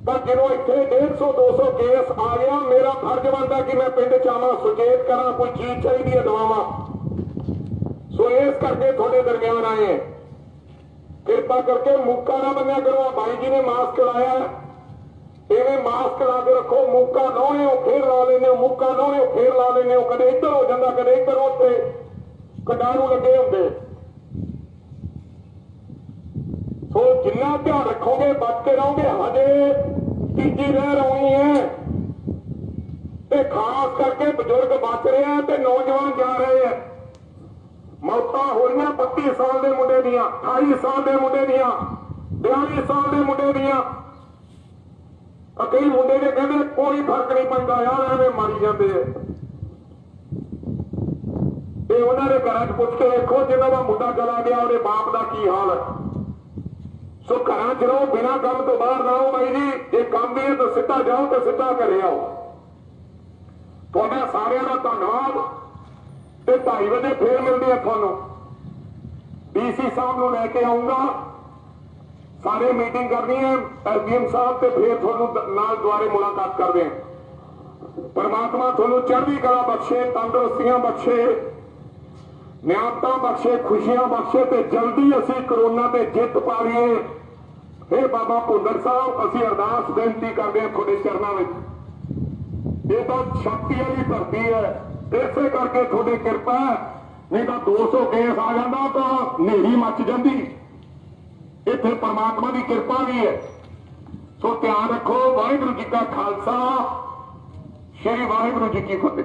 ਪਰ ਜਦੋਂ ਇੱਥੇ 150-200 ਕੇਸ ਆ ਗਿਆ ਮੇਰਾ ਫਰਜ਼ ਬਣਦਾ ਕਿ ਮੈਂ ਪਿੰਡ 'ਚ ਆਵਾਂ, ਸੁਚੇਤ ਕਰਾਂ, ਕੋਈ ਚੀਜ਼ ਚਾਹੀਦੀ ਹੈ ਦਵਾਵਾਂ। ਸੋ ਇਸ ਕਰਕੇ ਤੁਹਾਡੇ ਦਰਮਿਆਨ ਆਏ ਹੈ। ਕਿਰਪਾ ਕਰਕੇ ਮੂਕਾ ਨਾ ਬੰਨਿਆ ਕਰੋ। ਬਾਈ ਜੀ ਨੇ ਮਾਸਕ ਲਾਇਆ, ਇਵੇਂ ਮਾਸਕ ਲਾ ਕੇ ਰੱਖੋ। ਮੂਕਾ ਲਾਉਣੇ ਹੋ ਫੇਰ ਲਾ ਲੈਂਦੇ ਹੋ, ਮੂਕਾ ਲਾਉਣੇ ਹੋ ਫੇਰ ਲਾ ਲੈਂਦੇ ਹੋ। ਕਦੇ ਇੱਧਰ ਹੋ ਜਾਂਦਾ, ਕਦੇ ਇੱਧਰ, ਉੱਥੇ ਕਟਾਰੂ ਲੱਗੇ ਹੁੰਦੇ। ਸੋ ਜਿੰਨਾ ਧਿਆਨ ਰੱਖੋਗੇ ਬਚ ਕੇ ਰਹੋਗੇ। ਹਜੇ ਤੀਜੀ ਲਹਿਰ ਆਉਣੀ ਹੈ ਤੇ ਖਾਸ ਕਰਕੇ ਬਜ਼ੁਰਗ ਬਚ ਰਹੇ ਆ ਤੇ ਨੌਜਵਾਨ ਜਾ ਰਹੇ ਆ। ਮੌਤਾਂ ਹੋ ਰਹੀਆਂ 32 ਸਾਲ ਦੇ ਮੁੰਡੇ ਦੀਆਂ, 28 ਸਾਲ ਦੇ ਮੁੰਡੇ ਦੀਆਂ, 42 ਸਾਲ ਦੇ ਮੁੰਡੇ ਦੀਆਂ। ਕਈ ਮੁੰਡੇ ਦੇ ਕਹਿੰਦੇ ਕੋਈ ਫਰਕ ਨਹੀਂ ਪੈਂਦਾ ਯਾਰ, ਐਵੇਂ ਮਾਰੀ ਜਾਂਦੇ ਆ। ਤੇ ਉਹਨਾਂ ਦੇ ਘਰਾਂ 'ਚ ਪੁੱਛ ਕੇ ਦੇਖੋ ਜਿਹਨਾਂ ਦਾ ਮੁੰਡਾ ਚਲਾ ਗਿਆ ਉਹਦੇ ਬਾਪ ਦਾ ਕੀ ਹਾਲ ਹੈ। ਸੋ ਘਰਾਂ 'ਚ ਰਹੋ, ਬਿਨਾਂ ਕੰਮ ਤੋਂ ਬਾਹਰ ਨਾ ਆਓ। ਬਾਈ ਜੀ ਜੇ ਕੰਮ ਵੀ ਹੈ ਤਾਂ ਸਿੱਧਾ ਜਾਓ ਤੇ ਸਿੱਧਾ ਘਰੇ ਆਓ। ਤੁਹਾਡਾ ਸਾਰਿਆਂ ਦਾ ਧੰਨਵਾਦ ਤੇ 2:30 ਵਜੇ ਫੇਰ ਮਿਲਦੇ ਆ ਤੁਹਾਨੂੰ। ਡੀਸੀ ਸਾਹਿਬ ਨੂੰ ਲੈ ਕੇ ਆਉਂਗਾ, ਸਾਰੇ ਮੀਟਿੰਗ ਕਰਨੀ ਹੈ ਐਸਡੀਐਮ ਸਾਹਿਬ ਤੇ ਫੇਰ ਤੁਹਾਨੂੰ ਨਾਲ ਦੁਆਰੇ ਮੁਲਾਕਾਤ ਕਰਦੇ ਹਾਂ। ਪਰਮਾਤਮਾ ਤੁਹਾਨੂੰ ਚੜ੍ਹਦੀ ਕਲਾ ਬਖਸ਼ੇ, ਤੰਦਰੁਸਤੀਆਂ ਬਖਸ਼ੇ, ਨਿਆਮਤਾਂ ਬਖਸ਼ੇ, ਖੁਸ਼ੀਆਂ ਬਖਸ਼ੇ ਤੇ ਜਲਦੀ ਅਸੀਂ ਕਰੋਨਾ ਤੇ ਜਿੱਤ ਪਾ ਲਈਏ। ਇਹ ਬਾਬਾ ਭੁੰਦੜ ਸਾਹਿਬ ਅਸੀਂ ਅਰਦਾਸ ਬੇਨਤੀ ਕਰਦੇ ਹਾਂ ਤੁਹਾਡੇ ਚਰਨਾਂ ਵਿੱਚ। ਇਹ ਤਾਂ ਸ਼ਕਤੀ ਵਾਲੀ ਧਰਤੀ ਹੈ, ਇਸੇ ਕਰਕੇ ਤੁਹਾਡੀ ਕਿਰਪਾ ਹੈ। ਨਹੀਂ ਤਾਂ 200 ਕੇਸ ਆ ਜਾਂਦਾ ਤਾਂ ਹਨੇਰੀ ਮੱਚ ਜਾਂਦੀ। ਇੱਥੇ ਪਰਮਾਤਮਾ ਦੀ ਕਿਰਪਾ ਵੀ ਹੈ। ਸੋ ਧਿਆਨ ਰੱਖੋ। ਵਾਹਿਗੁਰੂ ਜੀ ਕਾ ਖਾਲਸਾ, ਸ੍ਰੀ ਵਾਹਿਗੁਰੂ ਜੀ ਕੀ ਫਤਿਹ।